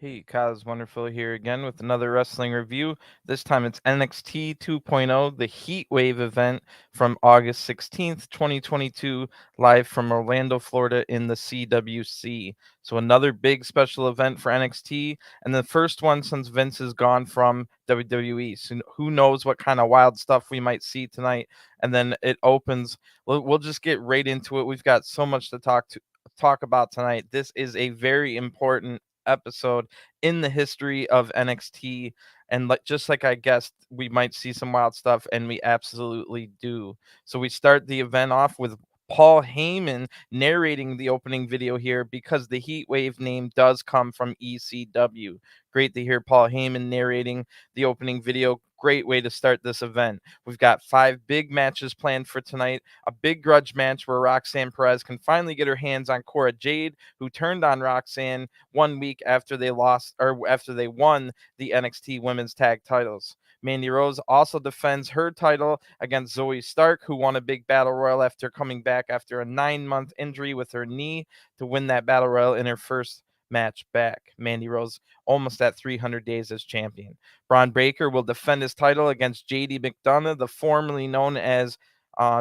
Hey, Kaz Wonderful here again with another wrestling review. This time it's NXT 2.0, the Heatwave event from August 16th, 2022, live from Orlando, Florida in the CWC. So another big special event for NXT, and the first one since Vince is gone from WWE. So who knows what kind of wild stuff we might see tonight. And then it opens. We'll just get right into it. We've got so much to talk about tonight. This is a very important episode in the history of NXT. And just like I guessed, we might see some wild stuff, and we absolutely do. So we start the event off with Paul Heyman narrating the opening video here because the Heatwave name does come from ECW. Great to hear Paul Heyman narrating the opening video. Great way to start this event. We've got 5 big matches planned for tonight. A big grudge match where Roxanne Perez can finally get her hands on Cora Jade, who turned on Roxanne 1 week after they won the NXT Women's Tag Titles. Mandy Rose also defends her title against Zoey Stark, who won a big battle royal after coming back after a 9-month injury with her knee to win that battle royal in her first match back. Mandy Rose almost at 300 days as champion. Bron Breakker will defend his title against Jade McDonagh, the formerly known as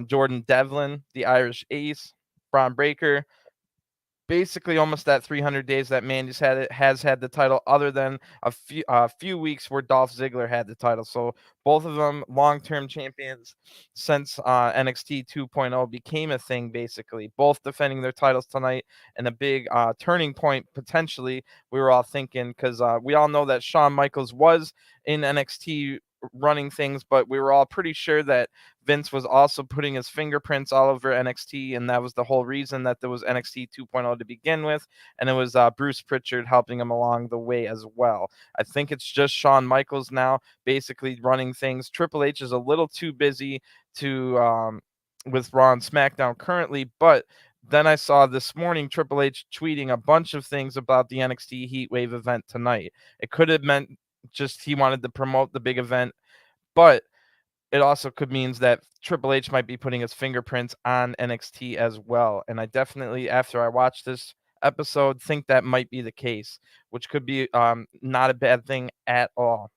Jordan Devlin, the Irish Ace. Bron Breakker basically almost that 300 days that Mandy's has had the title, other than a few weeks where Dolph Ziggler had the title. So both of them long-term champions since NXT 2.0 became a thing. Basically, both defending their titles tonight, and a big turning point potentially. We were all thinking, because we all know that Shawn Michaels was in NXT running things, but we were all pretty sure that Vince was also putting his fingerprints all over NXT, and that was the whole reason that there was NXT 2.0 to begin with, and it was Bruce Pritchard helping him along the way as well. I think it's just Shawn Michaels now basically running things. Triple H is a little too busy to with Raw and SmackDown currently, but then I saw this morning Triple H tweeting a bunch of things about the NXT Heatwave event tonight. It could have meant just he wanted to promote the big event, but it also could means that Triple H might be putting his fingerprints on NXT as well. And I definitely, after I watched this episode, think that might be the case, which could be not a bad thing at all.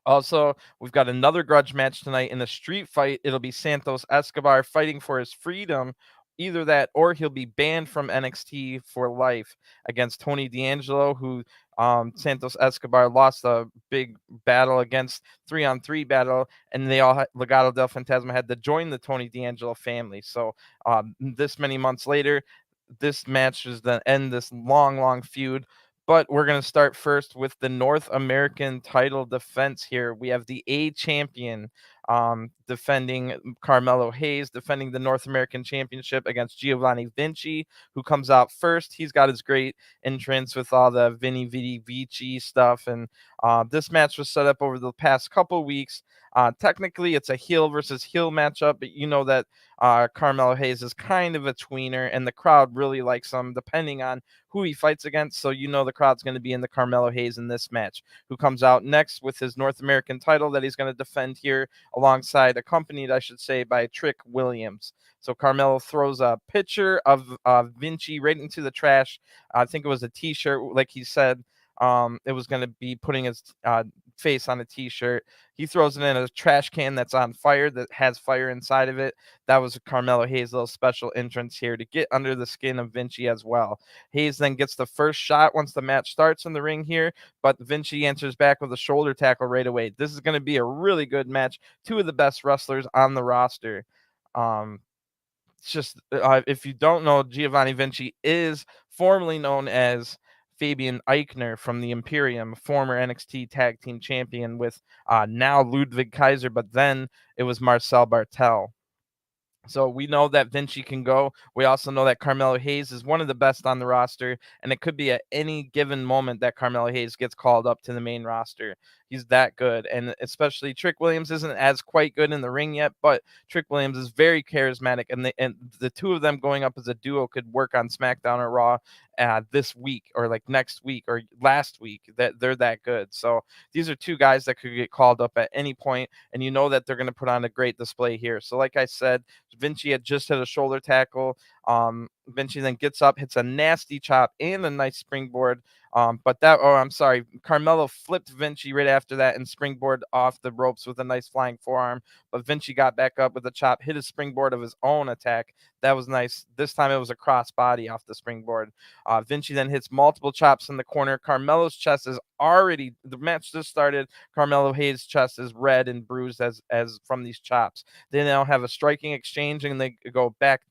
Also, we've got another grudge match tonight in a street fight. It'll be Santos Escobar fighting for his freedom. Either that, or he'll be banned from NXT for life against Tony D'Angelo, who Santos Escobar lost a big battle against, 3-on-3 battle, and Legado del Fantasma had to join the Tony D'Angelo family. So this many months later, this match is the end this long feud. But we're going to start first with the North American title defense here. We have the A champion defending Carmelo Hayes, defending the North American Championship against Giovanni Vinci, who comes out first. He's got his great entrance with all the Vinci stuff. And this match was set up over the past couple weeks. Technically, it's a heel versus heel matchup, but you know that Carmelo Hayes is kind of a tweener, and the crowd really likes him, depending on who he fights against. So you know the crowd's going to be in the Carmelo Hayes in this match, who comes out next with his North American title that he's going to defend here, alongside, accompanied, I should say, by Trick Williams. So Carmelo throws a picture of Vinci right into the trash. I think it was a T-shirt, like he said. It was going to be putting his face on a T-shirt. He throws it in a trash can that's on fire, that has fire inside of it. That was Carmelo Hayes' little special entrance here to get under the skin of Vinci as well. Hayes then gets the first shot once the match starts in the ring here, but Vinci answers back with a shoulder tackle right away. This is going to be a really good match. Two of the best wrestlers on the roster. It's just, if you don't know, Giovanni Vinci is formerly known as Fabian Eichner from the Imperium, former NXT Tag Team Champion with now Ludwig Kaiser, but then it was Marcel Bartel. So we know that Vinci can go. We also know that Carmelo Hayes is one of the best on the roster, and it could be at any given moment that Carmelo Hayes gets called up to the main roster. He's that good, and especially Trick Williams isn't as quite good in the ring yet, but Trick Williams is very charismatic, and the two of them going up as a duo could work on SmackDown or Raw this week, or like next week or last week. That they're that good. So these are two guys that could get called up at any point, and you know that they're going to put on a great display here. So like I said, Vinci had just hit a shoulder tackle Vinci then gets up, hits a nasty chop and a nice springboard. I'm sorry, Carmelo flipped Vinci right after that and springboard off the ropes with a nice flying forearm. But Vinci got back up with a chop, hit a springboard of his own attack. That was nice. This time it was a cross body off the springboard. Vinci then hits multiple chops in the corner. Carmelo's chest is already, the match just started. Carmelo Hayes' chest is red and bruised as from these chops. They now have a striking exchange and they go back.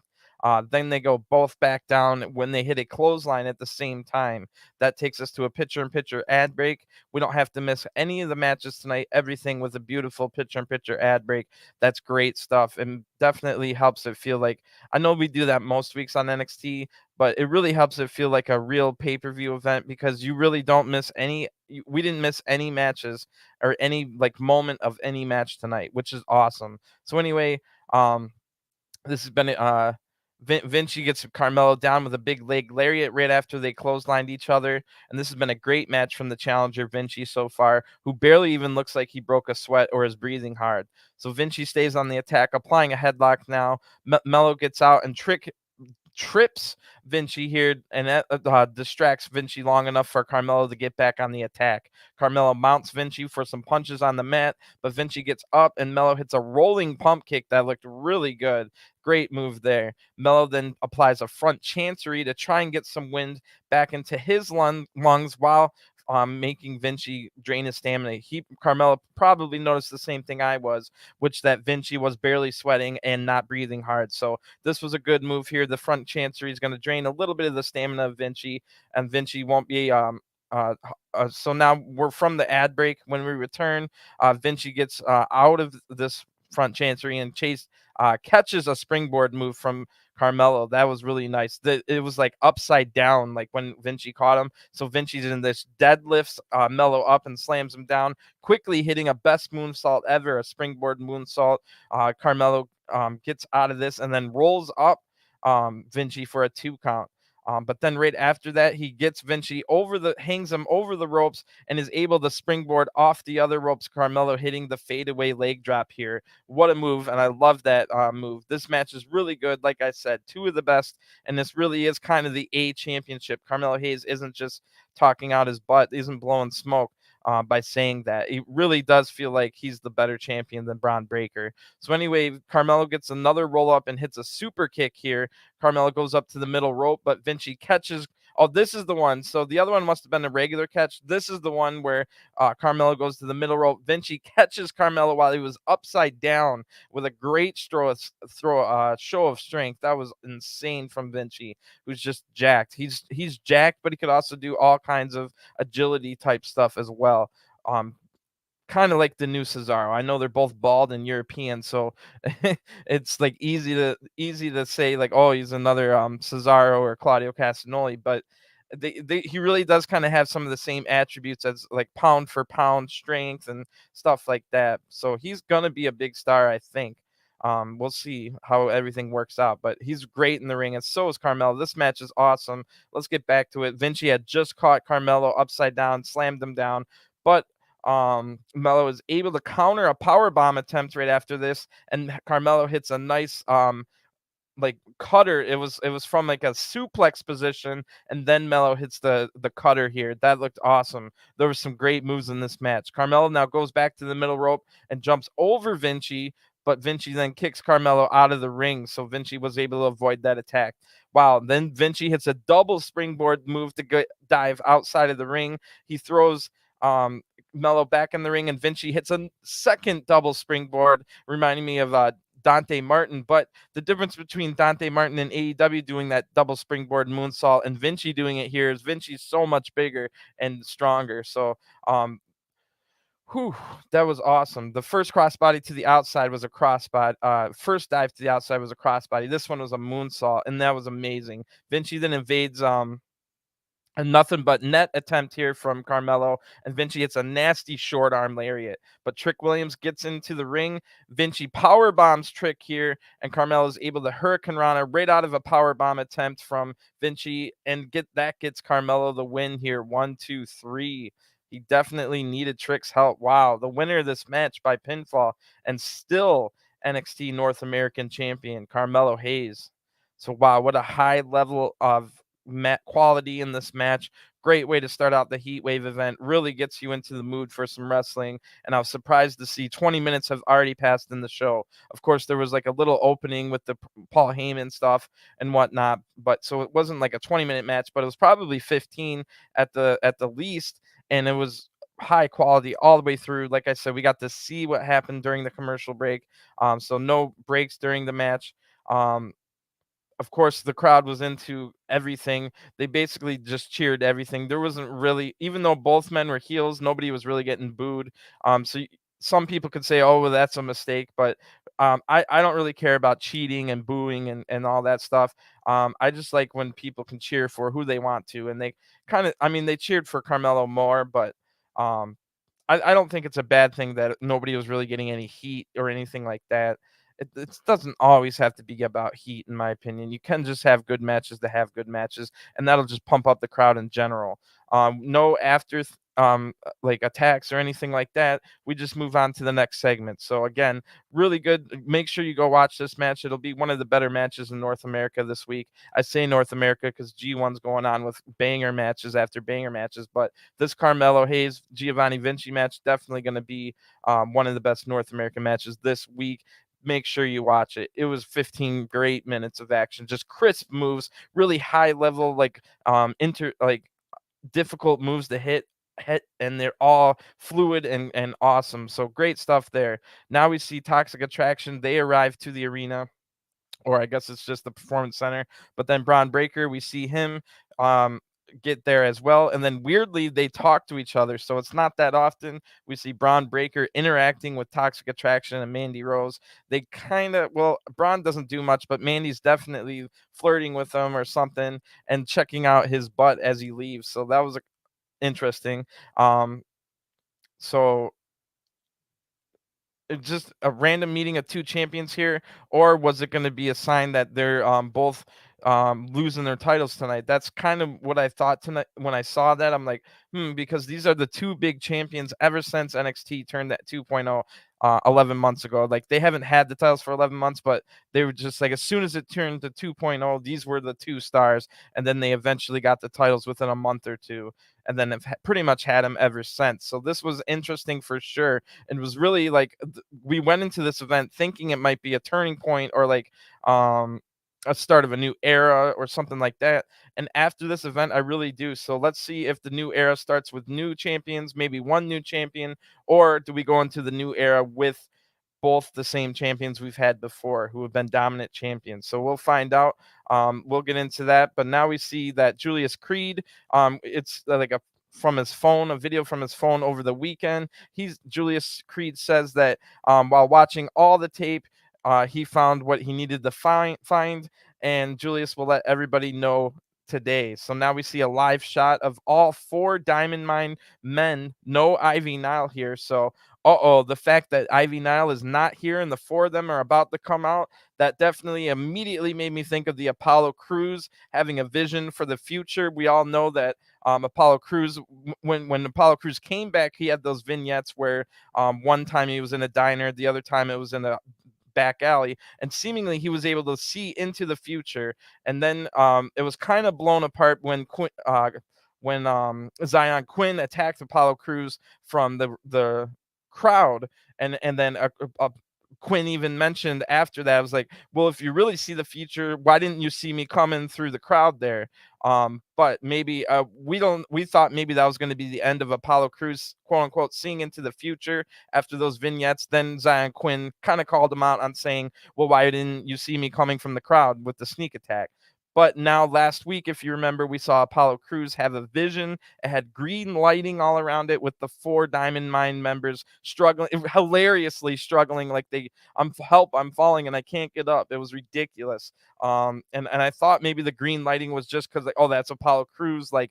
Then they go both back down when they hit a clothesline at the same time. That takes us to a picture-in-picture ad break. We don't have to miss any of the matches tonight. Everything with a beautiful picture-in-picture ad break. That's great stuff and definitely helps it feel like, I know we do that most weeks on NXT, but it really helps it feel like a real pay-per-view event because you really don't miss any. We didn't miss any matches or any like moment of any match tonight, which is awesome. So anyway, this has been Vinci gets Carmelo down with a big leg lariat right after they clotheslined each other. And this has been a great match from the challenger, Vinci, so far, who barely even looks like he broke a sweat or is breathing hard. So Vinci stays on the attack, applying a headlock now. Mello gets out and trips Vinci here, and that distracts Vinci long enough for Carmelo to get back on the attack. Carmelo mounts Vinci for some punches on the mat, but Vinci gets up and Mello hits a rolling pump kick that looked really good. Great move there. Mello then applies a front chancery to try and get some wind back into his lungs while making Vinci drain his stamina. Carmelo probably noticed the same thing I was, which that Vinci was barely sweating and not breathing hard. So this was a good move here. The front chancery is going to drain a little bit of the stamina of Vinci, and Vinci won't be so now we're from the ad break. When we return, Vinci gets out of this front chancery and catches a springboard move from Carmelo. That was really nice. It was like upside down, like when Vinci caught him. So Vinci's in this deadlifts Mello up and slams him down, quickly hitting a best moonsault ever, a springboard moonsault. Carmelo gets out of this and then rolls up Vinci for a 2 count. But then right after that, he gets Vinci hangs him over the ropes and is able to springboard off the other ropes. Carmelo hitting the fadeaway leg drop here. What a move. And I love that move. This match is really good. Like I said, 2 of the best. And this really is kind of the A championship. Carmelo Hayes isn't just talking out his butt, isn't blowing smoke. By saying that, it really does feel like he's the better champion than Bron Breakker. So anyway, Carmelo gets another roll up and hits a super kick here. Carmelo goes up to the middle rope, but Vinci catches. Oh, this is the one. So the other one must have been a regular catch. This is the one where Carmelo goes to the middle rope. Vinci catches Carmelo while he was upside down with a great show of strength. That was insane from Vinci, who's just jacked. He's jacked, but he could also do all kinds of agility type stuff as well. Kind of like the new Cesaro. I know they're both bald and European, so it's like easy to say like, oh, he's another Cesaro or Claudio Castagnoli, but he really does kind of have some of the same attributes as like pound for pound strength and stuff like that. So he's gonna be a big star, I think. We'll see how everything works out, but he's great in the ring, and so is Carmelo. This match is awesome. Let's get back to it. Vinci had just caught Carmelo upside down, slammed him down, but Mello is able to counter a power bomb attempt right after this, and Carmelo hits a nice like cutter. It was from like a suplex position, and then Mello hits the cutter here. That looked awesome. There were some great moves in this match. Carmelo now goes back to the middle rope and jumps over Vinci, but Vinci then kicks Carmelo out of the ring, so Vinci was able to avoid that attack. Wow, then Vinci hits a double springboard move to dive outside of the ring. He throws Mello back in the ring, and Vinci hits a second double springboard, reminding me of Dante Martin. But the difference between Dante Martin and AEW doing that double springboard moonsault and Vinci doing it here is Vinci's so much bigger and stronger. So that was awesome. The first crossbody to the outside was a crossbody. First dive to the outside was a crossbody. This one was a moonsault, and that was amazing. Vinci then invades a nothing but net attempt here from Carmelo, and Vinci hits a nasty short arm lariat. But Trick Williams gets into the ring. Vinci power bombs Trick here, and Carmelo is able to Hurricane Rana right out of a power bomb attempt from Vinci, and gets Carmelo the win here. 1, 2, 3. He definitely needed Trick's help. Wow, the winner of this match by pinfall, and still NXT North American champion Carmelo Hayes. So wow, what a high level of quality in this match. Great way to start out the Heatwave event. Really gets you into the mood for some wrestling. And I was surprised to see 20 minutes have already passed in the show. Of course, there was like a little opening with the Paul Heyman stuff and whatnot, but so it wasn't like a 20-minute match, but it was probably 15 at the least, and it was high quality all the way through. Like I said, we got to see what happened during the commercial break. So no breaks during the match. Of course, the crowd was into everything. They basically just cheered everything. There wasn't really, even though both men were heels, nobody was really getting booed. Some people could say, oh, well, that's a mistake, but I don't really care about cheating and booing and all that stuff. I just like when people can cheer for who they want to. And they they cheered for Carmelo more, but um, I don't think it's a bad thing that nobody was really getting any heat or anything like that. It doesn't always have to be about heat, in my opinion. You can just have good matches to have good matches, and that'll just pump up the crowd in general. No like attacks or anything like that. We just move on to the next segment. So again, really good. Make sure you go watch this match. It'll be one of the better matches in North America this week. I say North America because G1's going on with banger matches after banger matches, but this Carmelo Hayes Giovanni Vinci match definitely going to be one of the best North American matches this week. Make sure you watch it. It was 15 great minutes of action, just crisp moves, really high level, like difficult moves to hit, and they're all fluid and awesome. So great stuff there. Now we see Toxic Attraction. They arrive to the arena, or I guess it's just the Performance Center. But then Bron Breakker, we see him um, get there as well. And then weirdly, they talk to each other. So it's not that often we see Bron Breakker interacting with Toxic Attraction and Mandy Rose. They Bron doesn't do much, but Mandy's definitely flirting with him or something and checking out his butt as he leaves. So that was interesting. Um, so just a random meeting of two champions here, or was it going to be a sign that they're both losing their titles tonight? That's kind of what I thought tonight when I saw that. I'm like, because these are the two big champions ever since NXT turned that 2.0 11 months ago. Like they haven't had the titles for 11 months, but they were just like, as soon as it turned to 2.0, these were the two stars, and then they eventually got the titles within a month or two, and then have pretty much had them ever since. So this was interesting for sure, and was really like we went into this event thinking it might be a turning point or like a start of a new era or something like that. And after this event, I really do. So let's see if the new era starts with new champions, maybe one new champion, or do we go into the new era with both the same champions we've had before who have been dominant champions. So we'll find out. We'll get into that. But now we see that Julius Creed, it's like from his phone, a video from his phone over the weekend. Julius Creed says that while watching all the tape, he found what he needed to find, and Julius will let everybody know today. So now we see a live shot of all four Diamond Mine men, no Ivy Nile here. So the fact that Ivy Nile is not here and the four of them are about to come out, that definitely immediately made me think of the Apollo Crews having a vision for the future. We all know that Apollo Crews, when Apollo Crews came back, he had those vignettes where one time he was in a diner, the other time it was in a back alley, and seemingly he was able to see into the future. And then it was kind of blown apart when Zion Quinn attacked Apollo Crews from the crowd, and then Quinn even mentioned after that, I was like, well, if you really see the future, why didn't you see me coming through the crowd there? But maybe we thought maybe that was going to be the end of Apollo Crews, quote unquote, seeing into the future after those vignettes. Then Zion Quinn kind of called him out on saying, well, why didn't you see me coming from the crowd with the sneak attack? But now last week, if you remember, we saw Apollo Crews have a vision. It had green lighting all around it with the four Diamond Mine members struggling, hilariously struggling, like I'm falling and I can't get up. It was ridiculous. And I thought maybe the green lighting was just because like, oh, that's Apollo Crews, like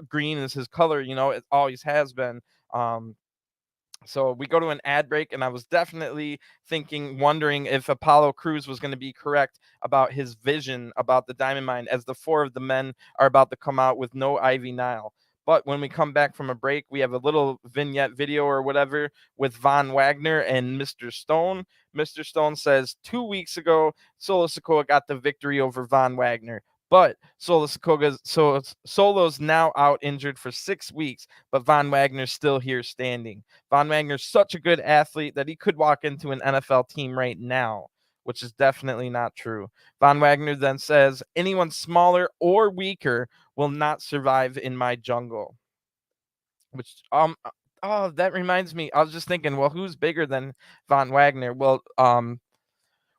green is his color, it always has been. So we go to an ad break, and I was definitely wondering if Apollo Crews was going to be correct about his vision about the Diamond Mine, as the four of the men are about to come out with no Ivy Nile. But when we come back from a break, we have a little vignette video or whatever with Von Wagner and Mr. Stone. Mr. Stone says 2 weeks ago, Solo Sikoa got the victory over Von Wagner. But Solo's now out injured for 6 weeks, but Von Wagner's still here standing. Von Wagner's such a good athlete that he could walk into an NFL team right now, which is definitely not true. Von Wagner then says, anyone smaller or weaker will not survive in my jungle. Which oh, that reminds me. I was just thinking, well, who's bigger than Von Wagner? Well,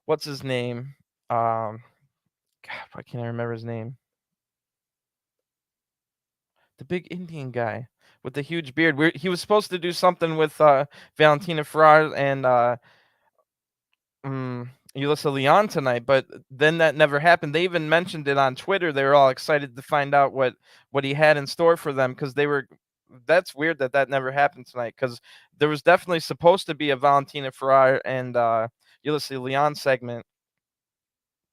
what's his name? God, why can't I remember his name? The big Indian guy with the huge beard. He was supposed to do something with Valentina Ferrar and Yulisa Leon tonight, but then that never happened. They even mentioned it on Twitter. They were all excited to find out what he had in store for them, because they were. That's weird that never happened tonight, because there was definitely supposed to be a Valentina Ferrar and Yulisa Leon segment,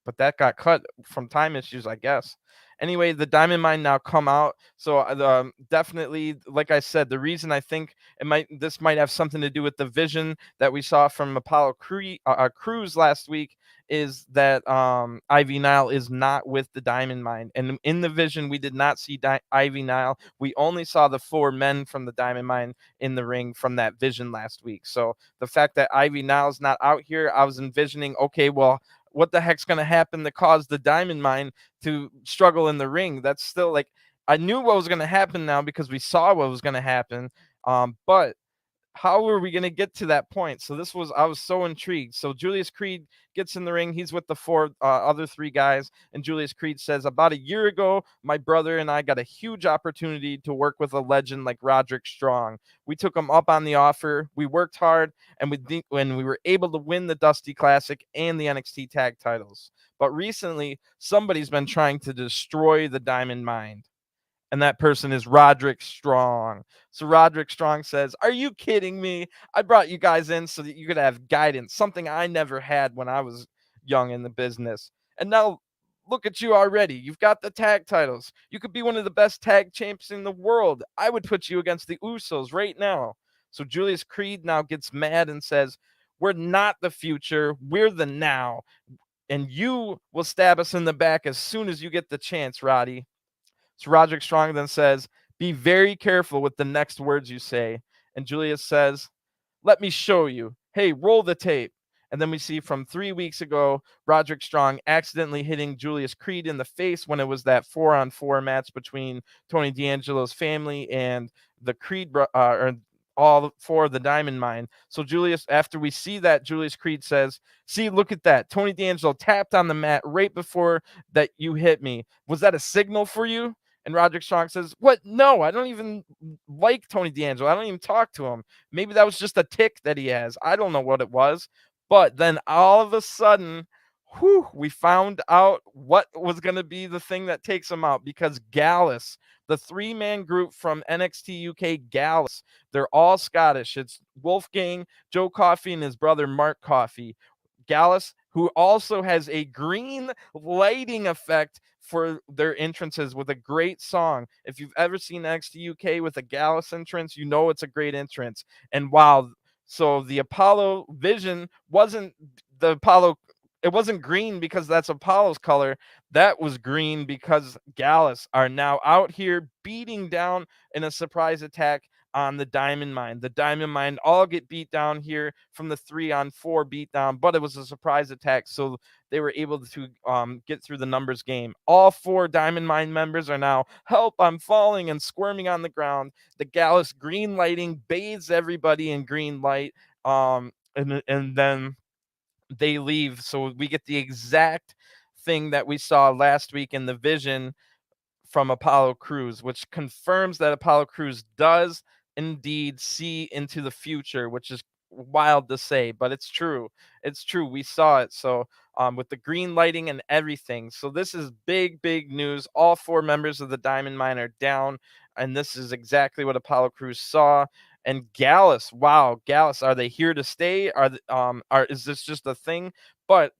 but that got cut from time issues, I guess. Anyway, the Diamond Mine now come out, so definitely, like I said, the reason I think this might have something to do with the vision that we saw from Apollo Crews last week is that Ivy Nile is not with the Diamond Mine, and in the vision we did not see Ivy Nile. We only saw the 4 men from the Diamond Mine in the ring from that vision last week. So the fact that Ivy Nile is not out here, I was envisioning, okay, well, what the heck's going to happen to cause the Diamond Mine to struggle in the ring? That's still like, I knew what was going to happen now because we saw what was going to happen. But how are we going to get to that point? So I was so intrigued. So Julius Creed gets in the ring. He's with the 4 other 3 guys. And Julius Creed says, about a year ago, my brother and I got a huge opportunity to work with a legend like Roderick Strong. We took him up on the offer. We worked hard, and when we were able to win the Dusty Classic and the NXT tag titles. But recently, somebody's been trying to destroy the Diamond Mine, and that person is Roderick Strong. So Roderick Strong says, are you kidding me? I brought you guys in so that you could have guidance, something I never had when I was young in the business. And now look at you already. You've got the tag titles. You could be one of the best tag champs in the world. I would put you against the Usos right now. So Julius Creed now gets mad and says, we're not the future. We're the now. And you will stab us in the back as soon as you get the chance, Roddy. So Roderick Strong then says, be very careful with the next words you say. And Julius says, let me show you. Hey, roll the tape. And then we see from 3 weeks ago, Roderick Strong accidentally hitting Julius Creed in the face when it was that 4-on-4 match between Tony D'Angelo's family and the Creed, or all 4 of the Diamond Mine. So Julius, after we see that, Julius Creed says, see, look at that. Tony D'Angelo tapped on the mat right before that you hit me. Was that a signal for you? And Roderick Strong says, what? No, I don't even like Tony D'Angelo. I don't even talk to him. Maybe that was just a tick that he has. I don't know what it was. But then all of a sudden, we found out what was going to be the thing that takes him out, because Gallus, the 3-man group from NXT UK, Gallus, they're all Scottish. It's Wolfgang, Joe Coffey, and his brother Mark Coffey. Gallus, who also has a green lighting effect for their entrances with a great song. If you've ever seen NXT UK with a Gallus entrance, you know it's a great entrance. And wow, so the Apollo Vision wasn't the Apollo, it wasn't green because that's Apollo's color. That was green because Gallus are now out here beating down in a surprise attack on the Diamond Mine. The Diamond Mine all get beat down here from the 3-on-4 beatdown, but it was a surprise attack, so they were able to get through the numbers game. All 4 Diamond Mine members are now, help, I'm falling, and squirming on the ground. The Gallus green lighting bathes everybody in green light, and then they leave. So we get the exact thing that we saw last week in the vision from Apollo Crews, which confirms that Apollo Crews does indeed see into the future, which is wild to say, but it's true. It's true. We saw it. So with the green lighting and everything. So this is big, big news. All 4 members of the Diamond Mine are down, and this is exactly what Apollo Crews saw. And Gallus, wow, Gallus, are they here to stay? Is this just a thing? But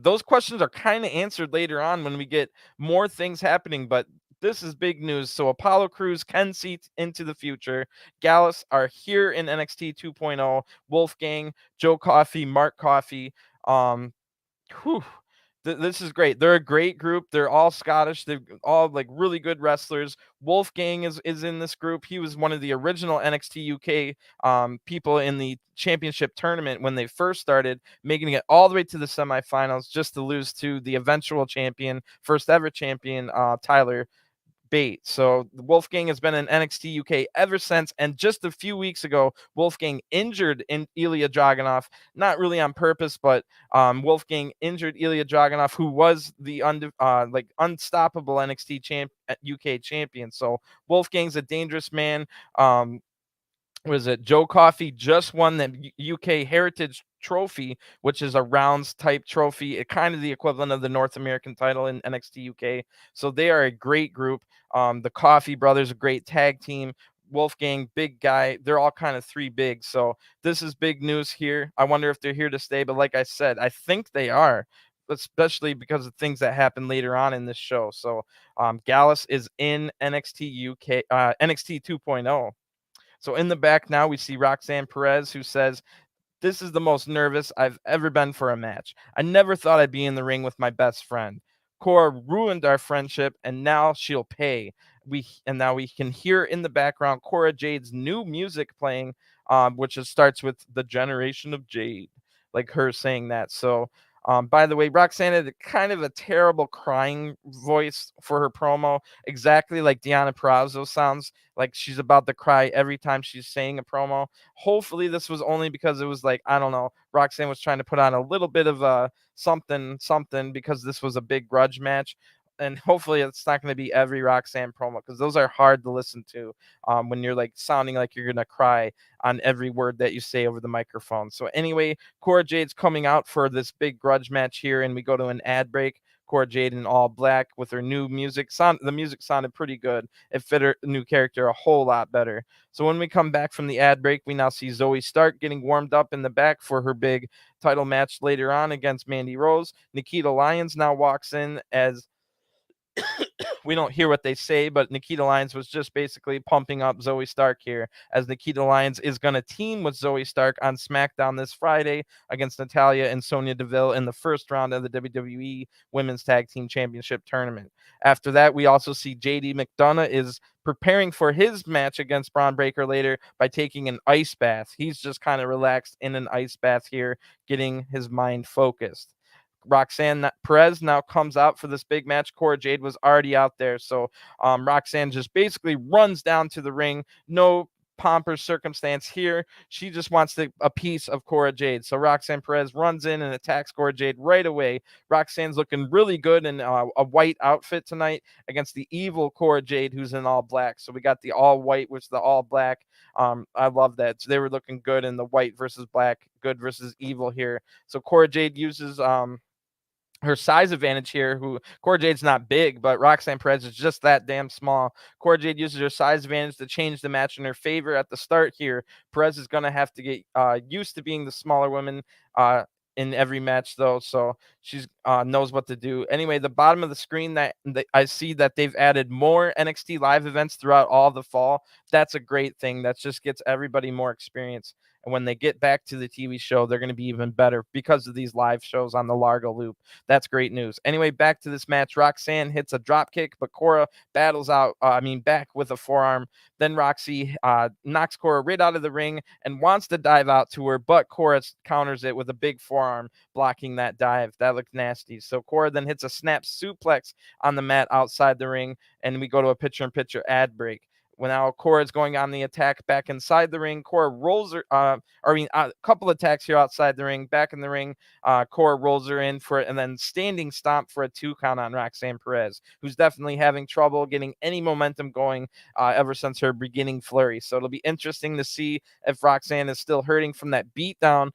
those questions are kind of answered later on when we get more things happening. But this is big news. So Apollo Crews can see into the future. Gallus are here in NXT 2.0. Wolfgang, Joe Coffey, Mark Coffey. Whew, this is great. They're a great group. They're all Scottish. They're all like really good wrestlers. Wolfgang is in this group. He was one of the original NXT UK people in the championship tournament when they first started, making it all the way to the semifinals just to lose to the eventual champion, first ever champion, Tyler Bate. So Wolfgang has been in NXT UK ever since. And just a few weeks ago, Wolfgang injured in Ilya Dragunov, not really on purpose, but Wolfgang injured Ilya Dragunov, who was the unstoppable NXT UK champion. So Wolfgang's a dangerous man. Was it Joe Coffey just won the UK Heritage Trophy, which is a rounds type trophy, kind of the equivalent of the North American title in NXT UK. So they are a great group. The Coffey brothers, a great tag team. Wolfgang, big guy. They're all kind of three big. So this is big news here. I wonder if they're here to stay. But like I said, I think they are, especially because of things that happen later on in this show. So Gallus is in NXT UK, NXT 2.0. So in the back now, we see Roxanne Perez, who says, "This is the most nervous I've ever been for a match. I never thought I'd be in the ring with my best friend. Cora ruined our friendship, and now she'll pay." Now we can hear in the background Cora Jade's new music playing, which starts with "The Generation of Jade," like her saying that. So by the way, Roxanne had kind of a terrible crying voice for her promo, exactly like Deonna Purrazzo sounds like she's about to cry every time she's saying a promo. Hopefully, this was only because it was like, I don't know, Roxanne was trying to put on a little bit of a something because this was a big grudge match. And hopefully it's not going to be every Roxanne promo, because those are hard to listen to when you're like sounding like you're going to cry on every word that you say over the microphone. So anyway, Cora Jade's coming out for this big grudge match here, and we go to an ad break. Cora Jade in all black with her new music. The music sounded pretty good. It fit her new character a whole lot better. So when we come back from the ad break, we now see Zoey Stark getting warmed up in the back for her big title match later on against Mandy Rose. Nikita Lyons now walks in as we don't hear what they say, but Nikita Lyons was just basically pumping up Zoey Stark here, as Nikita Lyons is going to team with Zoey Stark on SmackDown this Friday against Natalya and Sonya Deville in the first round of the WWE Women's Tag Team Championship Tournament. After that, we also see JD McDonagh is preparing for his match against Bron Breakker later by taking an ice bath. He's just kind of relaxed in an ice bath here, getting his mind focused. Roxanne Perez now comes out for this big match. Cora Jade was already out there. So Roxanne just basically runs down to the ring. No pomp or circumstance here. She just wants a piece of Cora Jade. So Roxanne Perez runs in and attacks Cora Jade right away. Roxanne's looking really good in a white outfit tonight against the evil Cora Jade, who's in all black. So we got the all white, which is the all black. I love that. So they were looking good in the white versus black, good versus evil here. So Cora Jade uses her size advantage here. Who Cora Jade's not big, but Roxanne Perez is just that damn small. Cora Jade uses her size advantage to change the match in her favor at the start here. Perez is going to have to get used to being the smaller woman in every match, though, so she's knows what to do. Anyway, the bottom of the screen that I see that they've added more NXT live events throughout all the fall. That's a great thing. That just gets everybody more experience. And when they get back to the TV show, they're going to be even better because of these live shows on the Largo Loop. That's great news. Anyway, back to this match. Roxanne hits a drop kick, but Cora battles back with a forearm. Then Roxy knocks Cora right out of the ring and wants to dive out to her, but Cora counters it with a big forearm, blocking that dive. That looked nasty. So Cora then hits a snap suplex on the mat outside the ring, and we go to a picture-in-picture ad break. When now Cora is going on the attack back inside the ring, Cora rolls her. A couple attacks here outside the ring, back in the ring. Cora rolls her in for it, and then standing stomp for a 2 count on Roxanne Perez, who's definitely having trouble getting any momentum going ever since her beginning flurry. So it'll be interesting to see if Roxanne is still hurting from that beatdown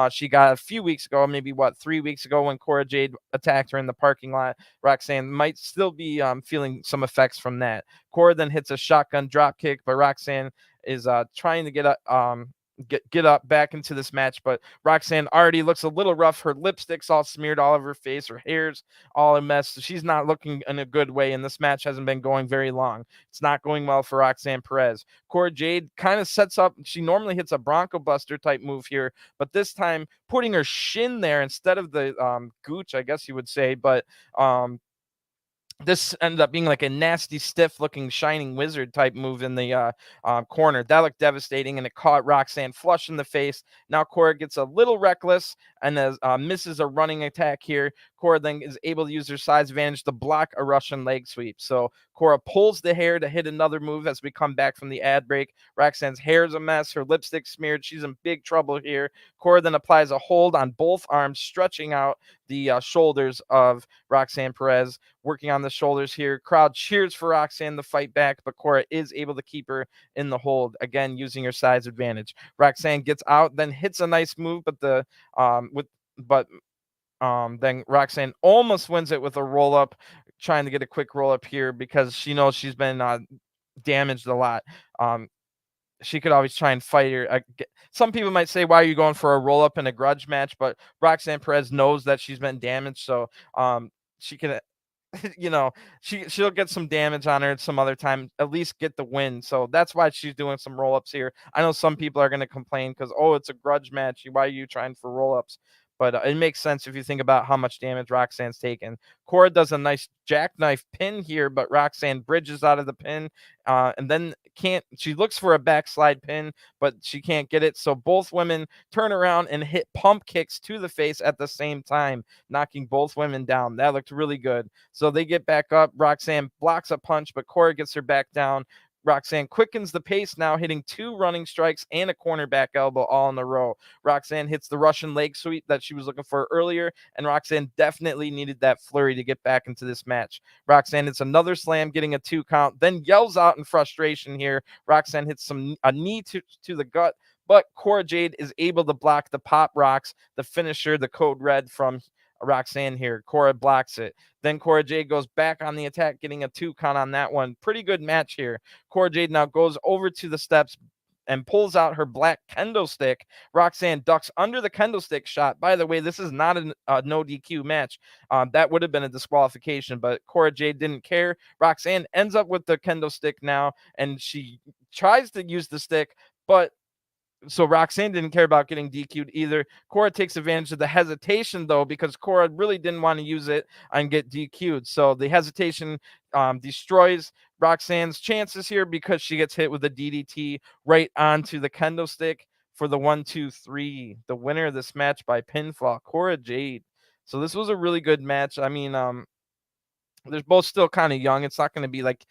she got a few weeks ago, maybe 3 weeks ago when Cora Jade attacked her in the parking lot. Roxanne might still be feeling some effects from that. Cora then hits a shotgun drop kick, but Roxanne is trying to get get up back into this match, but Roxanne already looks a little rough. Her lipstick's all smeared all over her face. Her hair's all a mess. So she's not looking in a good way, and this match hasn't been going very long. It's not going well for Roxanne Perez. Cora Jade kind of sets up. She normally hits a Bronco Buster type move here, but this time putting her shin there instead of the gooch, I guess you would say, but this ended up being like a nasty, stiff-looking shining wizard type move in the corner. That looked devastating, and it caught Roxanne flush in the face. Now Cora gets a little reckless and misses a running attack here. Cora then is able to use her size advantage to block a Russian leg sweep. So Cora pulls the hair to hit another move as we come back from the ad break. Roxanne's hair is a mess. Her lipstick smeared. She's in big trouble here. Cora then applies a hold on both arms, stretching out the shoulders of Roxanne Perez, working on the shoulders here. Crowd cheers for Roxanne to fight back, but Cora is able to keep her in the hold, again using her size advantage. Roxanne gets out, then hits a nice move, but then Roxanne almost wins it with a roll up, trying to get a quick roll up here because she knows she's been damaged a lot. She could always try and fight her. Some people might say, why are you going for a roll up in a grudge match? But Roxanne Perez knows that she's been damaged, so she can, she'll get some damage on her some other time, at least get the win. So that's why she's doing some roll ups here. I know some people are going to complain because, it's a grudge match. Why are you trying for roll ups? But it makes sense if you think about how much damage Roxanne's taken. Cora does a nice jackknife pin here, but Roxanne bridges out of the pin and then she looks for a backslide pin, but she can't get it. So both women turn around and hit pump kicks to the face at the same time, knocking both women down. That looked really good. So they get back up. Roxanne blocks a punch, but Cora gets her back down. Roxanne quickens the pace now, hitting 2 running strikes and a cornerback elbow all in a row. Roxanne hits the Russian leg sweep that she was looking for earlier, and Roxanne definitely needed that flurry to get back into this match. Roxanne hits another slam, getting a 2 count, then yells out in frustration here. Roxanne hits a knee to the gut, but Cora Jade is able to block the pop rocks, the finisher, the code red from Roxanne here. Cora blocks it. Then Cora Jade goes back on the attack, getting a 2 count on that one. Pretty good match here. Cora Jade now goes over to the steps and pulls out her black kendo stick. Roxanne ducks under the kendo stick shot. By the way, this is not a no DQ match. That would have been a disqualification, but Cora Jade didn't care. Roxanne ends up with the kendo stick now, and she tries to use the stick, but so Roxanne didn't care about getting DQ'd either. Cora takes advantage of the hesitation, though, because Cora really didn't want to use it and get DQ'd. So the hesitation destroys Roxanne's chances here because she gets hit with a DDT right onto the kendo stick for the 1-2-3. The winner of this match by pinfall, Cora Jade. So this was a really good match. I mean, they're both still kind of young. It's not going to be like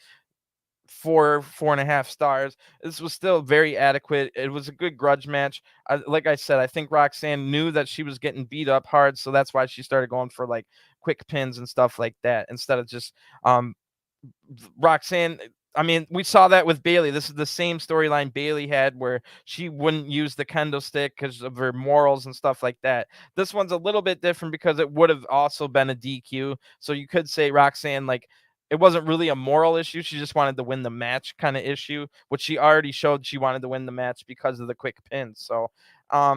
4.5 stars. This was still very adequate. It was a good grudge match. Like I said, I think Roxanne knew that she was getting beat up hard, so that's why she started going for like quick pins and stuff like that instead of just Roxanne. I mean, we saw that with Bayley. This is the same storyline Bayley had where she wouldn't use the kendo stick because of her morals and stuff like that. This one's a little bit different because it would have also been a DQ. So you could say Roxanne, like, it wasn't really a moral issue. She just wanted to win the match kind of issue, which she already showed she wanted to win the match because of the quick pin. So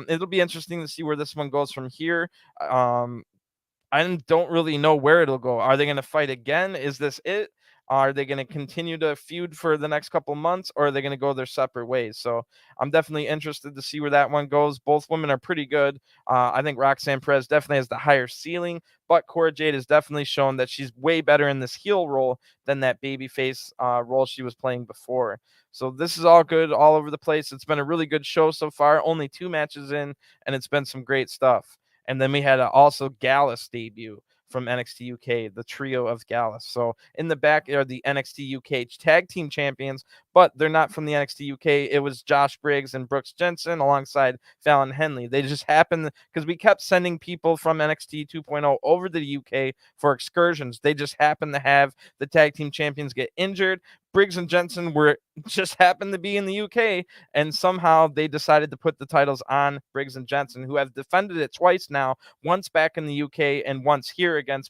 it'll be interesting to see where this one goes from here. I don't really know where it'll go. Are they going to fight again? Is this it? Are they going to continue to feud for the next couple months, or are they going to go their separate ways? So I'm definitely interested to see where that one goes. Both women are pretty good. I think Roxanne Perez definitely has the higher ceiling, but Cora Jade has definitely shown that she's way better in this heel role than that babyface role she was playing before. So this is all good all over the place. It's been a really good show so far. Only 2 matches in, and it's been some great stuff. And then we had also Gallus debut from NXT UK, the trio of Gallus. So in the back are the NXT UK tag team champions, but they're not from the NXT UK. It was Josh Briggs and Brooks Jensen alongside Fallon Henley. They just happened because we kept sending people from NXT 2.0 over to the UK for excursions. They just happened to have the tag team champions get injured. Briggs and Jensen were just happened to be in the UK, and somehow they decided to put the titles on Briggs and Jensen, who have defended it twice now, once back in the UK and once here against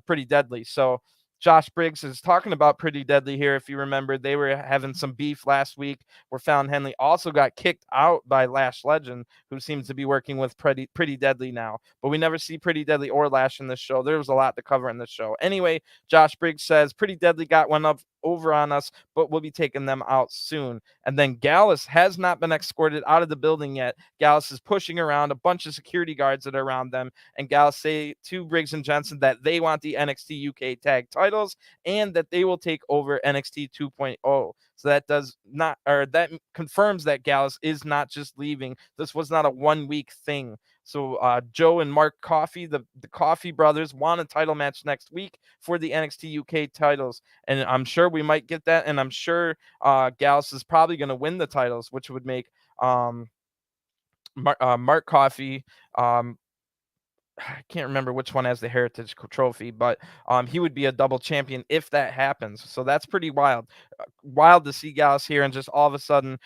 Pretty Deadly. So Josh Briggs is talking about Pretty Deadly here. If you remember, they were having some beef last week where Fallon Henley also got kicked out by Lash Legend, who seems to be working with Pretty Deadly now. But we never see Pretty Deadly or Lash in this show. There was a lot to cover in this show. Anyway, Josh Briggs says Pretty Deadly got one up over on us, but we'll be taking them out soon. And then Gallus has not been escorted out of the building yet. Gallus is pushing around a bunch of security guards that are around them, and Gallus say to Briggs and Jensen that they want the NXT UK tag titles and that they will take over NXT 2.0. So that does not, or that confirms that Gallus is not just leaving. This was not a 1 week thing. So Joe and Mark Coffey, the Coffey brothers, want a title match next week for the NXT UK titles. And I'm sure we might get that. And I'm sure Gallus is probably going to win the titles, which would make Mark Coffey, I can't remember which one has the Heritage Trophy, but he would be a double champion if that happens. So that's pretty wild. Wild to see Gallus here and just all of a sudden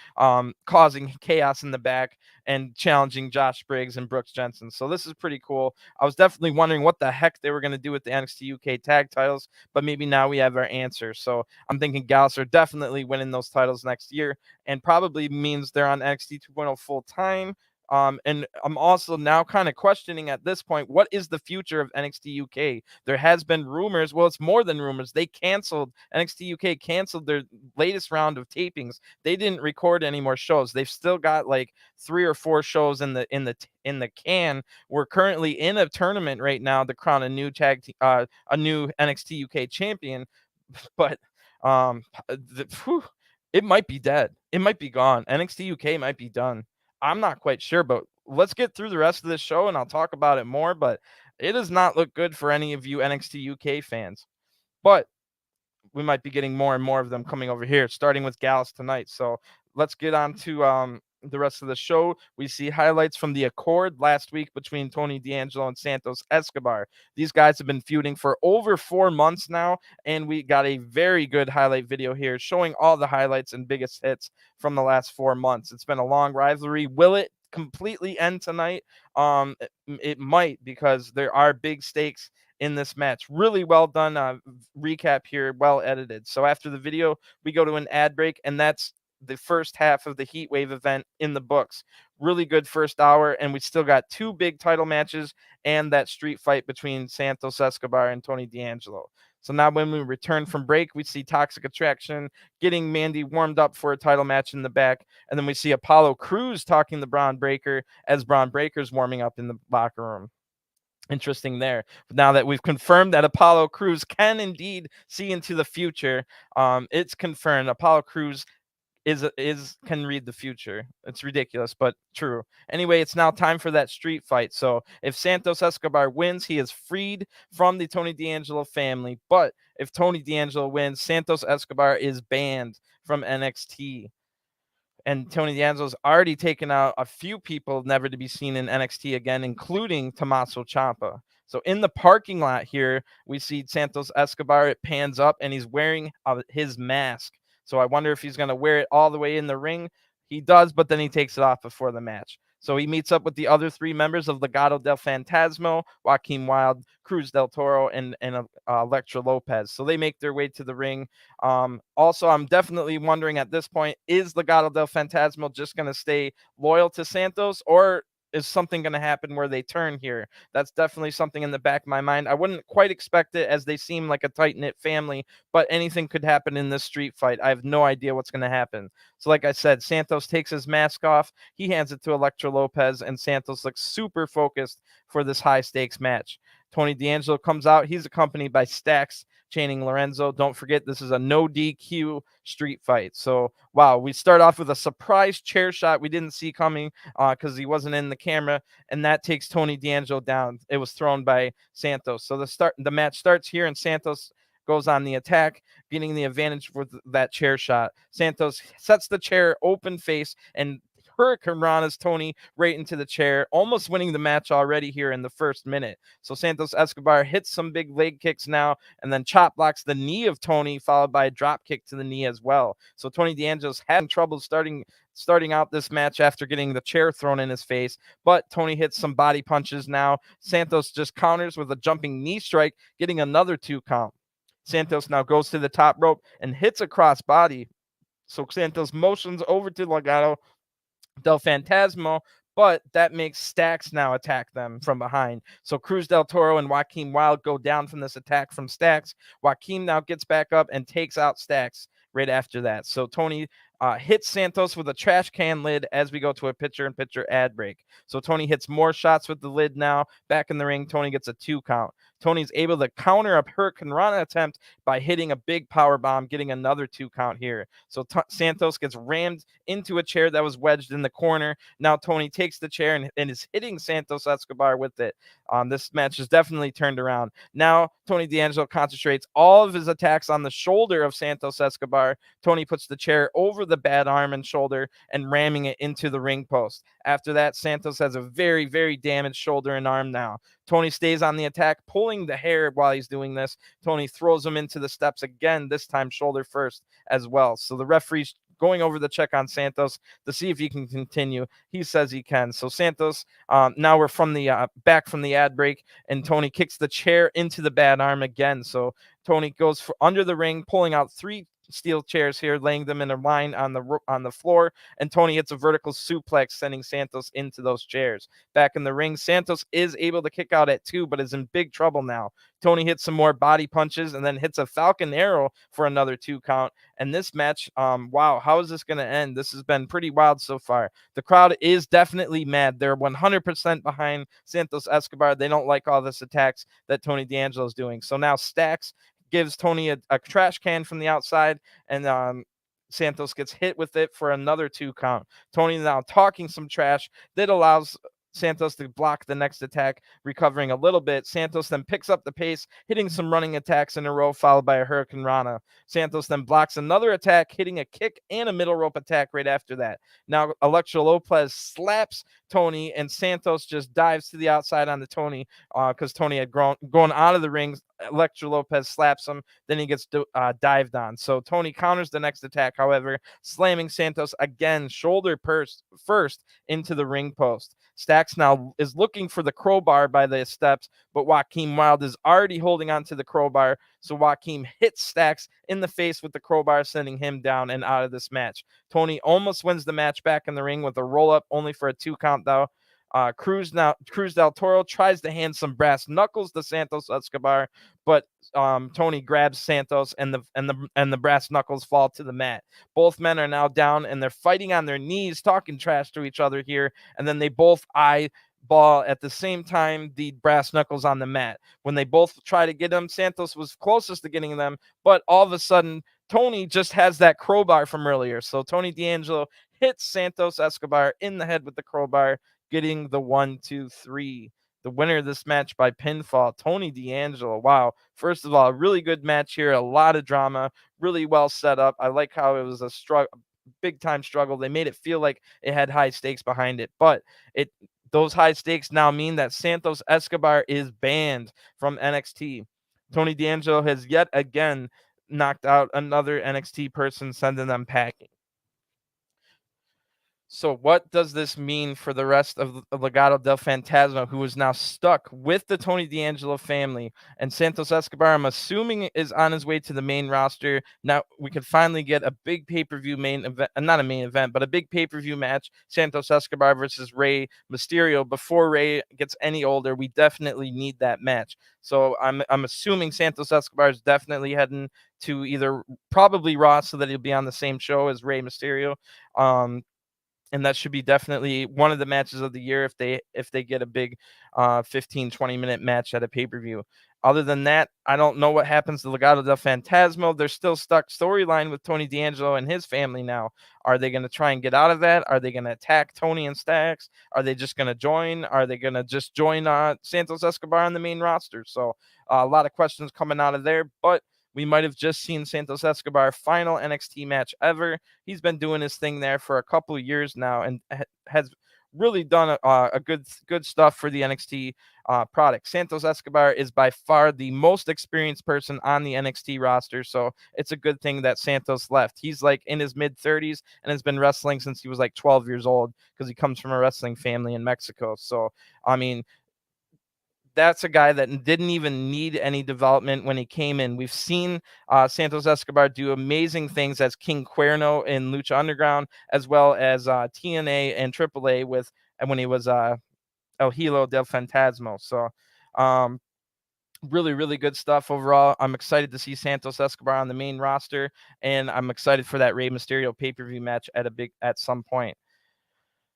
causing chaos in the back and challenging Josh Briggs and Brooks Jensen. So this is pretty cool. I was definitely wondering what the heck they were going to do with the NXT UK tag titles, but maybe now we have our answer. So I'm thinking Gallus are definitely winning those titles next year, and probably means they're on NXT 2.0 full time. And I'm also now kind of questioning at this point, what is the future of NXT UK? There has been rumors. Well, it's more than rumors. NXT UK canceled their latest round of tapings. They didn't record any more shows. They've still got like 3 or 4 shows in the can. We're currently in a tournament right now to crown a new NXT UK champion, but it might be dead. It might be gone. NXT UK might be done. I'm not quite sure, but let's get through the rest of this show and I'll talk about it more. But it does not look good for any of you NXT UK fans. But we might be getting more and more of them coming over here, starting with Gallus tonight. So let's get on to the rest of the show. We see highlights from the Accord last week between Tony D'Angelo and Santos Escobar. These guys have been feuding for over 4 months now, and we got a very good highlight video here showing all the highlights and biggest hits from the last 4 months. It's been a long rivalry. Will it completely end tonight? It might, because there are big stakes in this match. Really well done recap here, well edited. So after the video, we go to an ad break, and that's the first half of the Heatwave event in the books. Really good first hour, and we still got 2 big title matches and that street fight between Santos Escobar and Tony D'Angelo. So now when we return from break, we see Toxic Attraction getting Mandy warmed up for a title match in the back. And then we see Apollo Crews talking to Bron Breakker as Bron Breakker's warming up in the locker room. Interesting there. Now that we've confirmed that Apollo Crews can indeed see into the future, it's confirmed. Apollo Crews can read the future. It's ridiculous, but true. Anyway, it's now time for that street fight. So if Santos Escobar wins, he is freed from the Tony D'Angelo family. But if Tony D'Angelo wins, Santos Escobar is banned from NXT. And Tony D'Angelo's already taken out a few people never to be seen in NXT again, including Tommaso Ciampa. So in the parking lot here, we see Santos Escobar. It pans up, and he's wearing his mask. So I wonder if he's going to wear it all the way in the ring. He does, but then he takes it off before the match. So he meets up with the other 3 members of Legado del Fantasma, Joaquin Wilde, Cruz del Toro, and Elektra Lopez. So they make their way to the ring. Also, I'm definitely wondering at this point, is Legado del Fantasma just going to stay loyal to Santos, or is something going to happen where they turn here? That's definitely something in the back of my mind. I wouldn't quite expect it, as they seem like a tight-knit family, but anything could happen in this street fight. I have no idea what's going to happen. So like I said, Santos takes his mask off. He hands it to Elektra Lopez, and Santos looks super focused for this high-stakes match. Tony D'Angelo comes out. He's accompanied by Stax, Channing Lorenzo. Don't forget, this is a no DQ street fight. So, wow, we start off with a surprise chair shot we didn't see coming because he wasn't in the camera, and that takes Tony D'Angelo down. It was thrown by Santos. So the match starts here, and Santos goes on the attack, getting the advantage with that chair shot. Santos sets the chair open face and Hurricane Rana's Tony right into the chair, almost winning the match already here in the first minute. So Santos Escobar hits some big leg kicks now, and then chop blocks the knee of Tony, followed by a drop kick to the knee as well. So Tony D'Angelo's having trouble starting out this match after getting the chair thrown in his face, but Tony hits some body punches now. Santos just counters with a jumping knee strike, getting another 2 count. Santos now goes to the top rope and hits a crossbody. So Santos motions over to Legado del Fantasma, but that makes Stacks now attack them from behind. So Cruz del Toro and Joaquin Wilde go down from this attack from Stacks. Joaquin now gets back up and takes out Stacks right after that. So Tony hits Santos with a trash can lid as we go to a picture-in-picture ad break. So Tony hits more shots with the lid now. Back in the ring, Tony gets a 2 count. Tony's able to counter a Hurricane Rana attempt by hitting a big power bomb, getting another 2 count here. So Santos gets rammed into a chair that was wedged in the corner. Now Tony takes the chair and is hitting Santos Escobar with it. This match is definitely turned around. Now Tony D'Angelo concentrates all of his attacks on the shoulder of Santos Escobar. Tony puts the chair over the bad arm and shoulder and ramming it into the ring post. After that, Santos has a very, very damaged shoulder and arm now. Tony stays on the attack, pulling the hair while he's doing this. Tony throws him into the steps again, this time shoulder first as well. So the referee's going over the check on Santos to see if he can continue. He says he can. So Santos, now we're from the back from the ad break, and Tony kicks the chair into the bad arm again. So Tony goes for under the ring, pulling out 3 steel chairs here, laying them in a line on the floor, and Tony hits a vertical suplex, sending Santos into those chairs. Back in the ring, Santos is able to kick out at 2, but is in big trouble now. Tony hits some more body punches and then hits a Falcon Arrow for another 2 count. And this match, wow, how is this going to end? This has been pretty wild so far. The crowd is definitely mad. They're 100% behind Santos Escobar. They don't like all this attacks that Tony D'Angelo is doing. So now Stacks gives Tony a trash can from the outside, and Santos gets hit with it for another 2 count. Tony now talking some trash that allows Santos to block the next attack, recovering a little bit. Santos then picks up the pace, hitting some running attacks in a row, followed by a Hurricane Rana. Santos then blocks another attack, hitting a kick and a middle rope attack right after that. Now Electro Lopez slaps Tony, and Santos just dives to the outside on the Tony because Tony had gone out of the ring. Electro Lopez slaps him, then he gets dived on. So Tony counters the next attack, however, slamming Santos again, shoulder first into the ring post. Stacks now is looking for the crowbar by the steps, but Joaquin Wilde is already holding on to the crowbar. So Joaquin hits Stacks in the face with the crowbar, sending him down and out of this match. Tony almost wins the match back in the ring with a roll-up, only for a 2 count though. Cruz del Toro tries to hand some brass knuckles to Santos Escobar, but Tony grabs Santos, and the brass knuckles fall to the mat. Both men are now down, and they're fighting on their knees, talking trash to each other here, and then they both eyeball at the same time the brass knuckles on the mat. When they both try to get them, Santos was closest to getting them, but all of a sudden Tony just has that crowbar from earlier. So Tony D'Angelo hits Santos Escobar in the head with the crowbar, getting the 1, 2, 3. The winner of this match by pinfall, Tony D'Angelo. Wow. First of all, a really good match here. A lot of drama. Really well set up. I like how it was a big time struggle. They made it feel like it had high stakes behind it, but those high stakes now mean that Santos Escobar is banned from NXT. Tony D'Angelo has yet again knocked out another NXT person, sending them packing. So what does this mean for the rest of Legado del Fantasma, who is now stuck with the Tony D'Angelo family? And Santos Escobar, I'm assuming, is on his way to the main roster. Now we could finally get a big pay-per-view main event, not a main event, but a big pay-per-view match, Santos Escobar versus Rey Mysterio. Before Rey gets any older, we definitely need that match. So I'm assuming Santos Escobar is definitely heading to either probably Raw, so that he'll be on the same show as Rey Mysterio. And that should be definitely one of the matches of the year if they get a big 15-20 minute match at a pay-per-view. Other than that, I don't know what happens to Legado del Fantasma. They're still stuck storyline with Tony D'Angelo and his family now. Are they going to try and get out of that? Are they going to attack Tony and Stacks? Are they just going to join? Are they going to just join Santos Escobar on the main roster? So a lot of questions coming out of there, but we might have just seen Santos Escobar final NXT match ever. He's been doing his thing there for a couple of years now and has really done a good stuff for the NXT product. Santos Escobar is by far the most experienced person on the NXT roster, so it's a good thing that Santos left. He's like in his mid-30s and has been wrestling since he was like 12 years old because he comes from a wrestling family in Mexico. So, I mean, that's a guy that didn't even need any development when he came in. We've seen Santos Escobar do amazing things as King Cuerno in Lucha Underground, as well as TNA and AAA with and when he was El Hilo del Fantasma. So really, really good stuff overall. I'm excited to see Santos Escobar on the main roster, and I'm excited for that Rey Mysterio pay-per-view match at some point.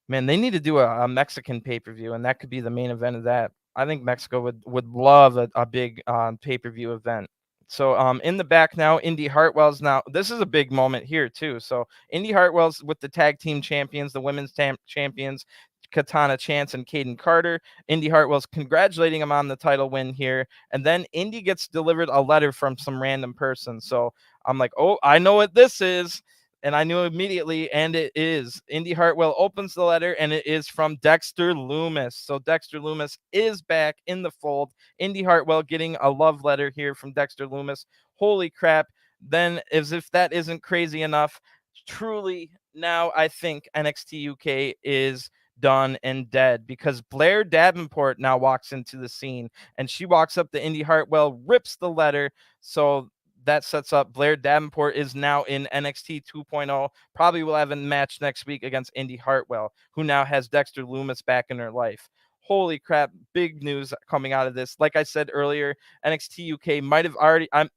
Man, they need to do a Mexican pay-per-view, and that could be the main event of that. I think Mexico would love a big pay-per-view event. So in the back now, Indy Hartwell's now. This is a big moment here too. So Indy Hartwell's with the tag team champions, the women's champions, Katana Chance and Caden Carter. Indy Hartwell's congratulating him on the title win here, and then Indy gets delivered a letter from some random person. So I'm like, oh, I know what this is. And I knew immediately, and it is. Indy Hartwell opens the letter, and it is from Dexter Lumis. So Dexter Lumis is back in the fold. Indy Hartwell getting a love letter here from Dexter Lumis. Holy crap. Then, as if that isn't crazy enough, truly now I think NXT UK is done and dead, because Blair Davenport now walks into the scene, and she walks up to Indy Hartwell, rips the letter. So that sets up Blair Davenport is now in NXT 2.0. Probably will have a match next week against Indy Hartwell, who now has Dexter Lumis back in her life. Holy crap, big news coming out of this. Like I said earlier, NXT UK might have already I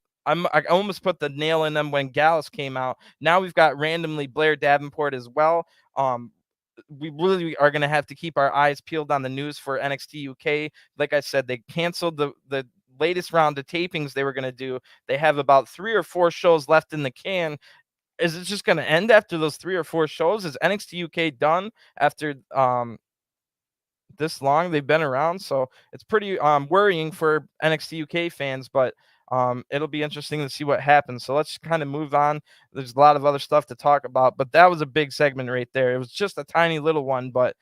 almost put the nail in them when Gallus came out. Now we've got randomly Blair Davenport as well. We really are going to have to keep our eyes peeled on the news for NXT UK. Like I said, they canceled the latest round of tapings they were going to do. They have about 3 or 4 shows left in the can. Is it just going to end after those 3 or 4 shows? Is NXT UK done after this long? They've been around, so it's pretty worrying for NXT UK fans, but it'll be interesting to see what happens. So let's kind of move on. There's a lot of other stuff to talk about, but that was a big segment right there. It was just a tiny little one, but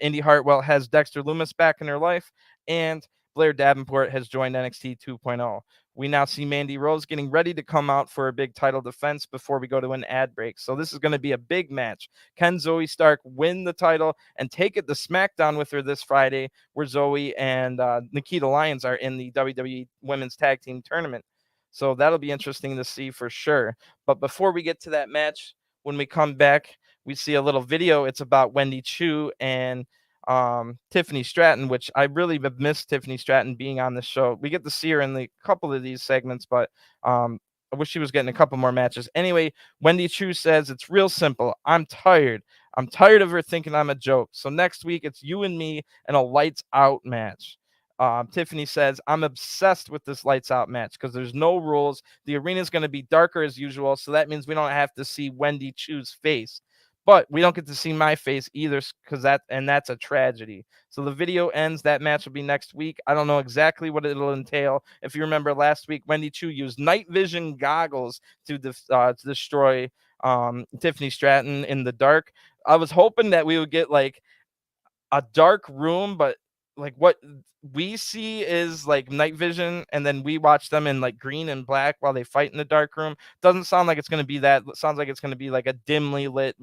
Indy Hartwell has Dexter Lumis back in her life, and Blair Davenport has joined NXT 2.0. We now see Mandy Rose getting ready to come out for a big title defense before we go to an ad break. So this is going to be a big match. Can Zoey Stark win the title and take it to SmackDown with her this Friday, where Zoey and Nikita Lyons are in the WWE Women's Tag Team Tournament? So that'll be interesting to see for sure. But before we get to that match, when we come back, we see a little video. It's about Wendy Choo and Tiffany Stratton, which I really have missed Tiffany Stratton being on the show. We get to see her in the couple of these segments, but I wish she was getting a couple more matches. Anyway, Wendy Choo says it's real simple. I'm tired. I'm tired of her thinking I'm a joke. So next week it's you and me and a lights out match. Tiffany says, I'm obsessed with this lights out match because there's no rules. The arena is going to be darker as usual. So that means we don't have to see Wendy Choo's face. But we don't get to see my face either, because that's a tragedy. So the video ends. That match will be next week. I don't know exactly what it'll entail. If you remember last week, Wendy Choo used night vision goggles to destroy Tiffany Stratton in the dark. I was hoping that we would get like a dark room, but like what we see is like night vision, and then we watch them in like green and black while they fight in the dark room. Doesn't sound like it's going to be that. It sounds like it's going to be like a dimly lit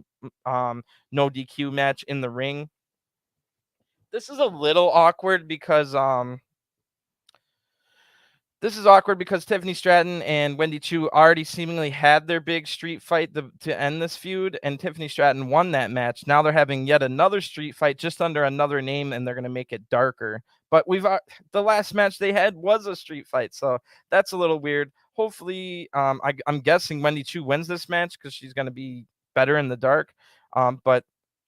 no DQ match in the ring. This is a little awkward because Tiffany Stratton and Wendy Choo already seemingly had their big street fight to end this feud, and Tiffany Stratton won that match. Now they're having yet another street fight just under another name, and they're going to make it darker. But the last match they had was a street fight, so that's a little weird. Hopefully, I'm guessing Wendy Choo wins this match because she's going to be better in the dark. But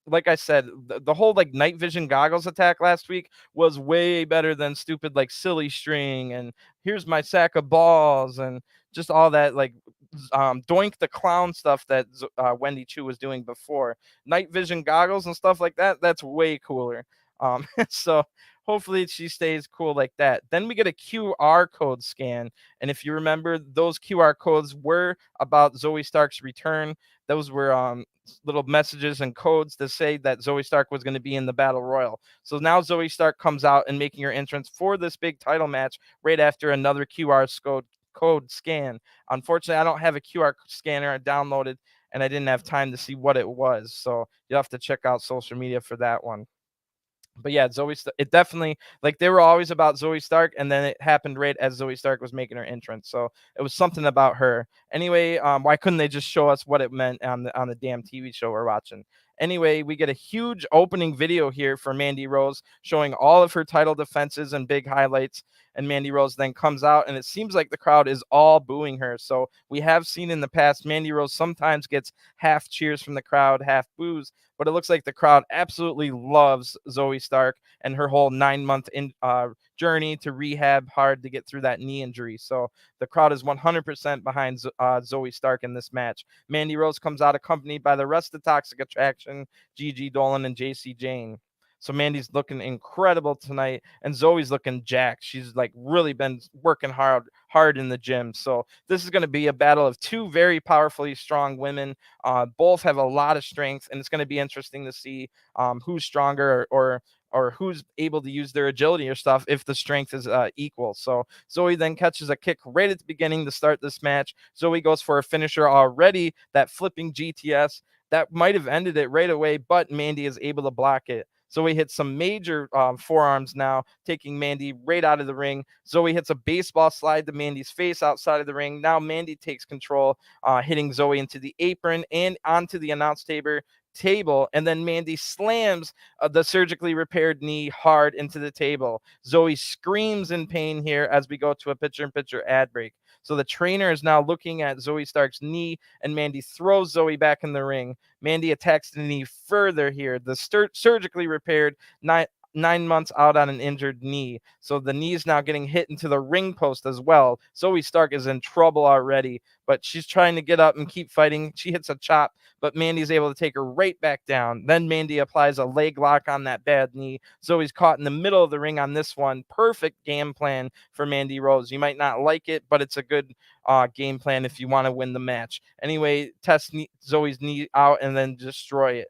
like I said, the whole like night vision goggles attack last week was way better than stupid like silly string and here's my sack of balls and just all that like doink the clown stuff that Wendy Choo was doing before. Night vision goggles and stuff like that, that's way cooler. So hopefully she stays cool like that. Then we get a QR code scan, and if you remember, those QR codes were about Zoey Stark's return. Those were little messages and codes to say that Zoey Stark was going to be in the Battle Royal. So now Zoey Stark comes out and making her entrance for this big title match right after another code scan. Unfortunately, I don't have a QR scanner downloaded, and I didn't have time to see what it was. So you'll have to check out social media for that one. But yeah, it definitely, like, they were always about Zoey Stark, and then it happened right as Zoey Stark was making her entrance. So it was something about her. Anyway, why couldn't they just show us what it meant on the damn TV show we're watching? Anyway, we get a huge opening video here for Mandy Rose showing all of her title defenses and big highlights. And Mandy Rose then comes out, and it seems like the crowd is all booing her. So we have seen in the past, Mandy Rose sometimes gets half cheers from the crowd, half boos, but it looks like the crowd absolutely loves Zoey Stark and her whole 9-month journey to rehab hard to get through that knee injury. So the crowd is 100% behind Zoey Stark in this match. Mandy Rose comes out accompanied by the rest of Toxic Attraction, Gigi Dolan, and JC Jane. So Mandy's looking incredible tonight, and Zoey's looking jacked. She's like really been working hard in the gym. So this is going to be a battle of two very powerfully strong women. Both have a lot of strength, and it's going to be interesting to see who's stronger, or who's able to use their agility or stuff if the strength is equal. So Zoey then catches a kick right at the beginning to start this match. Zoey goes for a finisher already, that flipping GTS. That might have ended it right away, but Mandy is able to block it. Zoey hits some major forearms now, taking Mandy right out of the ring. Zoey hits a baseball slide to Mandy's face outside of the ring. Now Mandy takes control, hitting Zoey into the apron and onto the announce table, and then Mandy slams the surgically repaired knee hard into the table. Zoey screams in pain here as we go to a picture-in-picture ad break. So the trainer is now looking at Zoey Stark's knee, and Mandy throws Zoey back in the ring. Mandy attacks the knee further here. The surgically repaired 9 months out on an injured knee. So the knee is now getting hit into the ring post as well. Zoey Stark is in trouble already, but she's trying to get up and keep fighting. She hits a chop, but Mandy's able to take her right back down. Then Mandy applies a leg lock on that bad knee. Zoey's caught in the middle of the ring on this one. Perfect game plan for Mandy Rose. You might not like it, but it's a good game plan if you want to win the match. Anyway, test Zoey's knee out and then destroy it.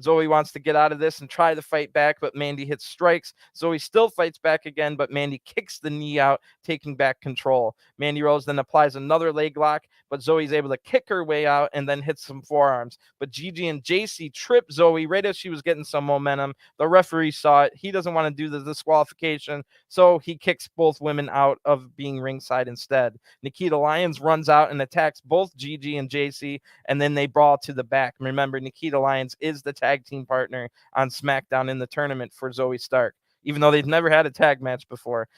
Zoey wants to get out of this and try to fight back, but Mandy hits strikes. Zoey still fights back again, but Mandy kicks the knee out, taking back control. Mandy Rose then applies another leg lock, but Zoey's able to kick her way out and then hits some forearms. But Gigi and JC trip Zoey right as she was getting some momentum. The referee saw it. He doesn't want to do the disqualification, so he kicks both women out of being ringside instead. Nikita Lyons runs out and attacks both Gigi and JC, and then they brawl to the back. Remember, Nikita Lyons is the tag team partner on SmackDown in the tournament for Zoey Stark, even though they've never had a tag match before.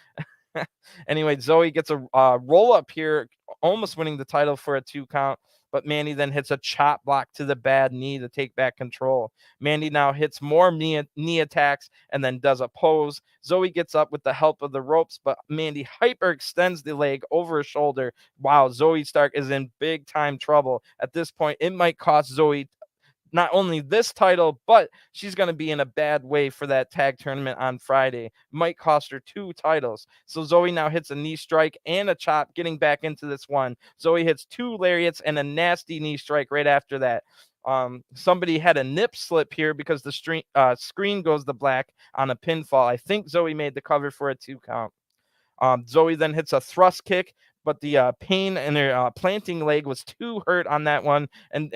Anyway, Zoey gets a roll up here, almost winning the title for a 2 count, but Mandy then hits a chop block to the bad knee to take back control. Mandy now hits more knee attacks and then does a pose. Zoey gets up with the help of the ropes, but Mandy hyperextends the leg over her shoulder. Wow, Zoey Stark is in big time trouble. At this point, it might cost Zoey not only this title, but she's going to be in a bad way for that tag tournament on Friday. Might cost her 2 titles. So Zoey now hits a knee strike and a chop, getting back into this one. Zoey hits 2 lariats and a nasty knee strike right after that. Somebody had a nip slip here because the screen goes to black on a pinfall. I think Zoey made the cover for a 2 count. Zoey then hits a thrust kick, but the pain in her planting leg was too hurt on that one, and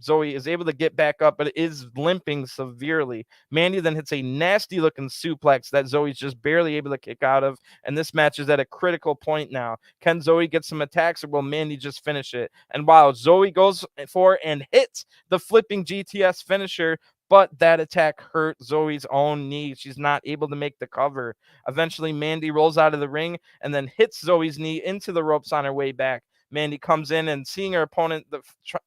Zoey is able to get back up, but is limping severely. Mandy then hits a nasty looking suplex that Zoey's just barely able to kick out of, and this match is at a critical point now. Can Zoey get some attacks, or will Mandy just finish it? And wow, Zoey goes for and hits the flipping GTS finisher, but that attack hurt Zoey's own knee. She's not able to make the cover. Eventually, Mandy rolls out of the ring and then hits Zoey's knee into the ropes on her way back. Mandy comes in, and seeing her opponent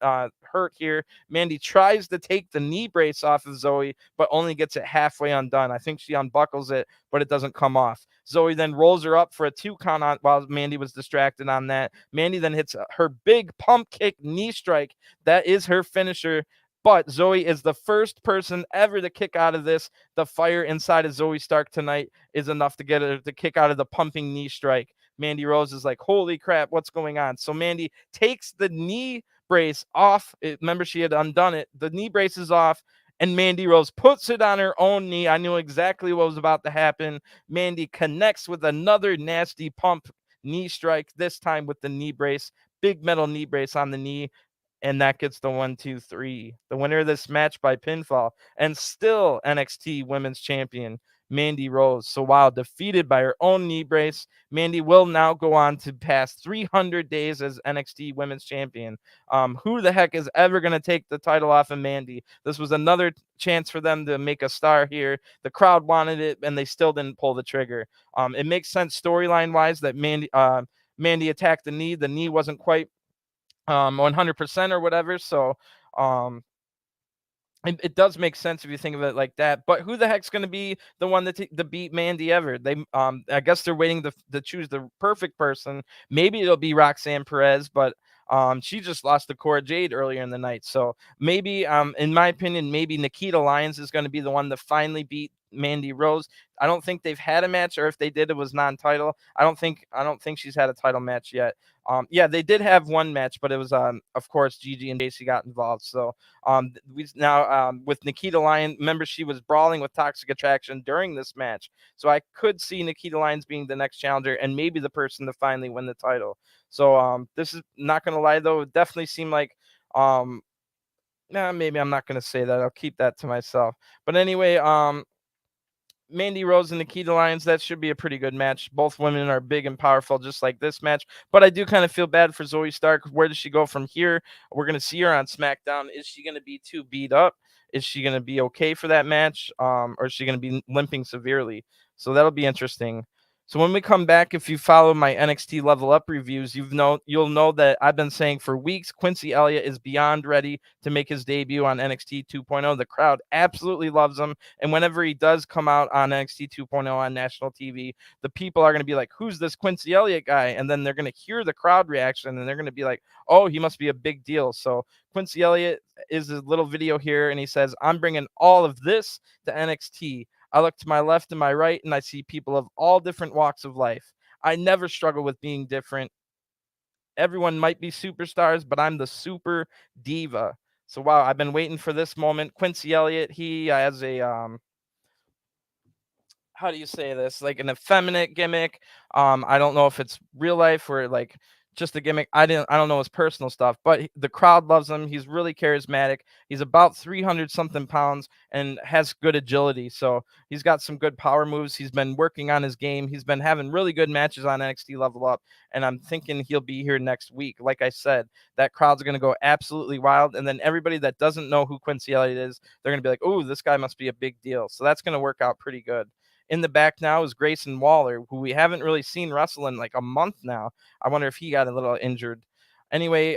hurt here, Mandy tries to take the knee brace off of Zoey, but only gets it halfway undone. I think she unbuckles it, but it doesn't come off. Zoey then rolls her up for a 2 count on while Mandy was distracted on that. Mandy then hits her big pump kick knee strike. That is her finisher. But Zoey is the first person ever to kick out of this. The fire inside of Zoey Stark tonight is enough to get her to kick out of the pumping knee strike. Mandy Rose is like, holy crap, what's going on? So Mandy takes the knee brace off. Remember, she had undone it. The knee brace is off, and Mandy Rose puts it on her own knee. I knew exactly what was about to happen. Mandy connects with another nasty pump knee strike, this time with the knee brace. Big metal knee brace on the knee. and that gets the 1, 2, 3. The winner of this match by pinfall, and still NXT Women's Champion, Mandy Rose. So while defeated by her own knee brace, Mandy will now go on to pass 300 days as NXT Women's Champion. Who the heck is ever going to take the title off of Mandy? This was another chance for them to make a star here. The crowd wanted it, and they still didn't pull the trigger. It makes sense storyline wise that Mandy attacked the knee. The knee wasn't quite 100% or whatever. So it does make sense if you think of it like that. But who the heck's going to be the one to beat Mandy ever? They I guess they're waiting to choose the perfect person. Maybe it'll be Roxanne Perez, but she just lost to Cora Jade earlier in the night. So maybe in my opinion, maybe Nikita Lyons is going to be the one to finally beat Mandy Rose. I don't think they've had a match, or if they did, it was non-title. I don't think she's had a title match yet. Yeah, they did have one match, but it was of course Gigi and JC got involved. So we now with Nikita Lyons, remember she was brawling with Toxic Attraction during this match. So I could see Nikita Lyons being the next challenger and maybe the person to finally win the title. So this is not gonna lie though, it definitely seemed like maybe I'm not gonna say that. I'll keep that to myself. But anyway, Mandy Rose and Nikita Lyons, that should be a pretty good match. Both women are big and powerful, just like this match. But I do kind of feel bad for Zoey Stark. Where does she go from here? We're going to see her on SmackDown. Is she going to be too beat up? Is she going to be okay for that match? Or is she going to be limping severely? So that'll be interesting. So when we come back, if you follow my NXT Level Up reviews, you'll know that I've been saying for weeks Quincy Elliott is beyond ready to make his debut on NXT 2.0. The crowd absolutely loves him, and whenever he does come out on NXT 2.0 on national TV, the people are going to be like, "Who's this Quincy Elliott guy?" And then they're going to hear the crowd reaction, and they're going to be like, "Oh, he must be a big deal." So Quincy Elliott is a little video here, and he says, "I'm bringing all of this to NXT. I look to my left and my right, and I see people of all different walks of life. I never struggle with being different. Everyone might be superstars, but I'm the super diva." So wow, I've been waiting for this moment. Quincy Elliott, he has a how do you say this? Like an effeminate gimmick. I don't know if it's real life or like just a gimmick. I don't know his personal stuff, but the crowd loves him. He's really charismatic. He's about 300 something pounds and has good agility. So he's got some good power moves. He's been working on his game. He's been having really good matches on NXT Level Up, and I'm thinking he'll be here next week. Like I said, that crowd's going to go absolutely wild, and then everybody that doesn't know who Quincy Elliott is, they're going to be like, "Oh, this guy must be a big deal." So that's going to work out pretty good. In the back now is Grayson Waller, who we haven't really seen wrestle in like a month now. I wonder if he got a little injured. Anyway,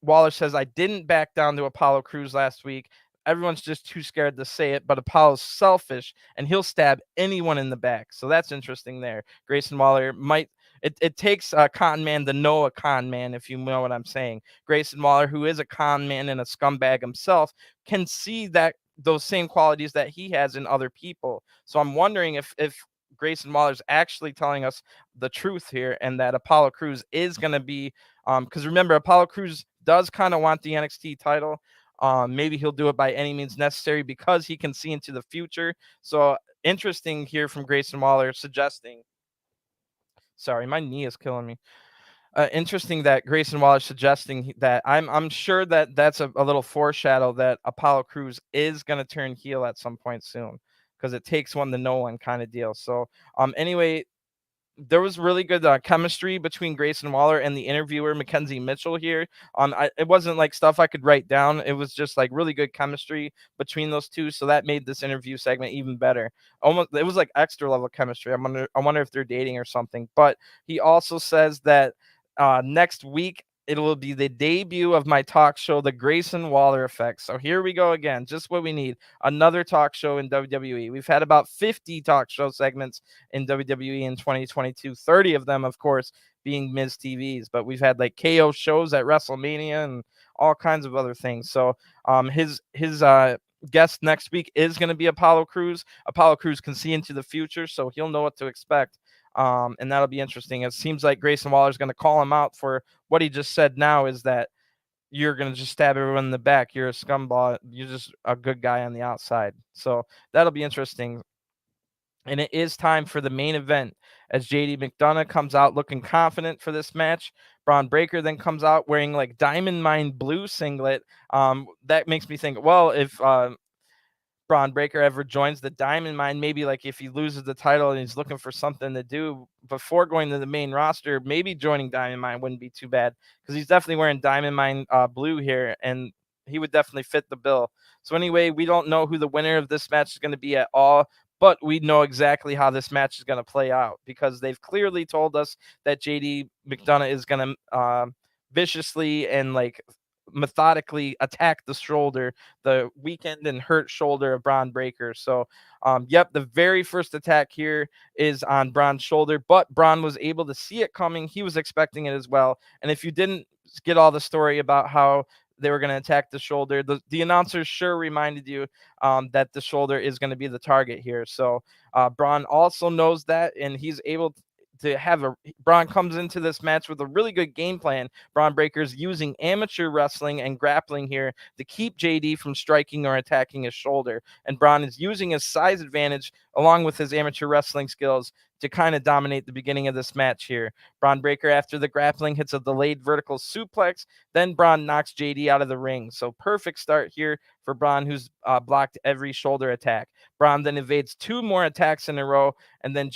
Waller says, "I didn't back down to Apollo Crews last week. Everyone's just too scared to say it, but Apollo's selfish and he'll stab anyone in the back." So that's interesting there. Grayson Waller might. It takes a con man to know a con man, if you know what I'm saying. Grayson Waller, who is a con man and a scumbag himself, can see that those same qualities that he has in other people. So I'm wondering if Grayson Waller's actually telling us the truth here, and that Apollo Crews is going to be because remember, Apollo Crews does kind of want the NXT title. Maybe he'll do it by any means necessary because he can see into the future. So interesting here from Grayson Waller suggesting. Sorry, my knee is killing me. Interesting that Grayson Waller suggesting that I'm sure that that's a little foreshadow that Apollo Crews is going to turn heel at some point soon, because it takes one to know one kind of deal. So anyway, there was really good chemistry between Grayson Waller and the interviewer Mackenzie Mitchell here. It wasn't like stuff I could write down. It was just like really good chemistry between those two. So that made this interview segment even better. Almost, it was like extra level chemistry. I wonder if they're dating or something. But he also says that next week it will be the debut of my talk show, The Grayson Waller Effect. So here we go again, just what we need. Another talk show in WWE. We've had about 50 talk show segments in WWE in 2022, 30 of them, of course, being Miz TVs. But we've had like KO shows at WrestleMania and all kinds of other things. So his guest next week is going to be Apollo Crews. Apollo Crews can see into the future, so he'll know what to expect. And that'll be interesting. It seems like Grayson Waller is going to call him out for what he just said now, is that you're going to just stab everyone in the back. You're a scumbag. You're just a good guy on the outside. So that'll be interesting. And it is time for the main event as JD McDonagh comes out looking confident for this match. Braun Breaker then comes out wearing like Diamond Mine blue singlet. That makes me think, well, if Braun Breaker ever joins the Diamond Mine, maybe like if he loses the title and he's looking for something to do before going to the main roster, maybe joining Diamond Mine wouldn't be too bad, because he's definitely wearing Diamond Mine blue here, and he would definitely fit the bill. So anyway, we don't know who the winner of this match is going to be at all, but we know exactly how this match is going to play out, because they've clearly told us that JD McDonagh is going to viciously and like methodically attack the shoulder, the weakened and hurt shoulder of Braun Breaker. So, yep, the very first attack here is on Braun's shoulder, but Braun was able to see it coming. He was expecting it as well. And if you didn't get all the story about how they were going to attack the shoulder, the announcers sure reminded you that the shoulder is going to be the target here. So Braun also knows that, and he's able to have Braun comes into this match with a really good game plan. Braun Breaker's using amateur wrestling and grappling here to keep JD from striking or attacking his shoulder. And Braun is using his size advantage along with his amateur wrestling skills to kind of dominate the beginning of this match here. Braun Breaker, after the grappling, hits a delayed vertical suplex. Then Braun knocks JD out of the ring. So perfect start here for Braun, who's blocked every shoulder attack. Braun then evades two more attacks in a row, and then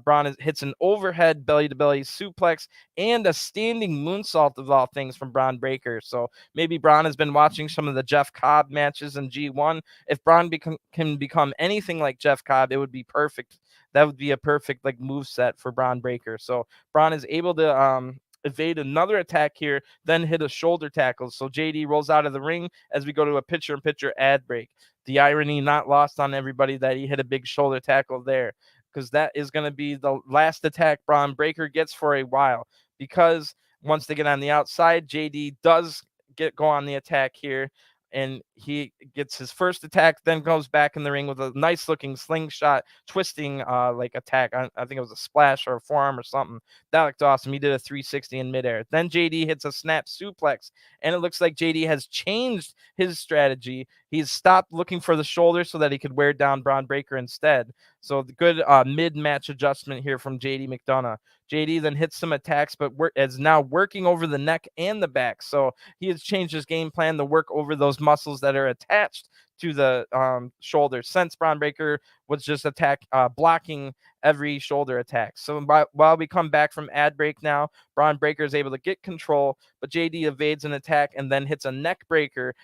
Braun hits an overhead belly-to-belly suplex and a standing moonsault of all things from Braun Breaker. So maybe Braun has been watching some of the Jeff Cobb matches in G1. If Braun can become anything like Jeff Cobb, it would be perfect. That would be a perfect like move set for Braun Breaker. So Braun is able to evade another attack here, then hit a shoulder tackle. So JD rolls out of the ring as we go to a picture-in-picture ad break. The irony not lost on everybody that he hit a big shoulder tackle there, because that is going to be the last attack Braun Breaker gets for a while, because once they get on the outside, JD does go on the attack here, and he gets his first attack, then goes back in the ring with a nice looking slingshot twisting like attack. I think it was a splash or a forearm or something. That looked awesome. He did a 360 in midair. Then JD hits a snap suplex, and it looks like JD has changed his strategy. He's stopped looking for the shoulder so that he could wear down Braun Breaker instead. So the good mid-match adjustment here from JD McDonagh. JD then hits some attacks, but is now working over the neck and the back. So he has changed his game plan to work over those muscles that are attached to the shoulder, since Braun Breaker was just blocking every shoulder attack. So while we come back from ad break now, Braun Breaker is able to get control, but JD evades an attack and then hits a neck breaker.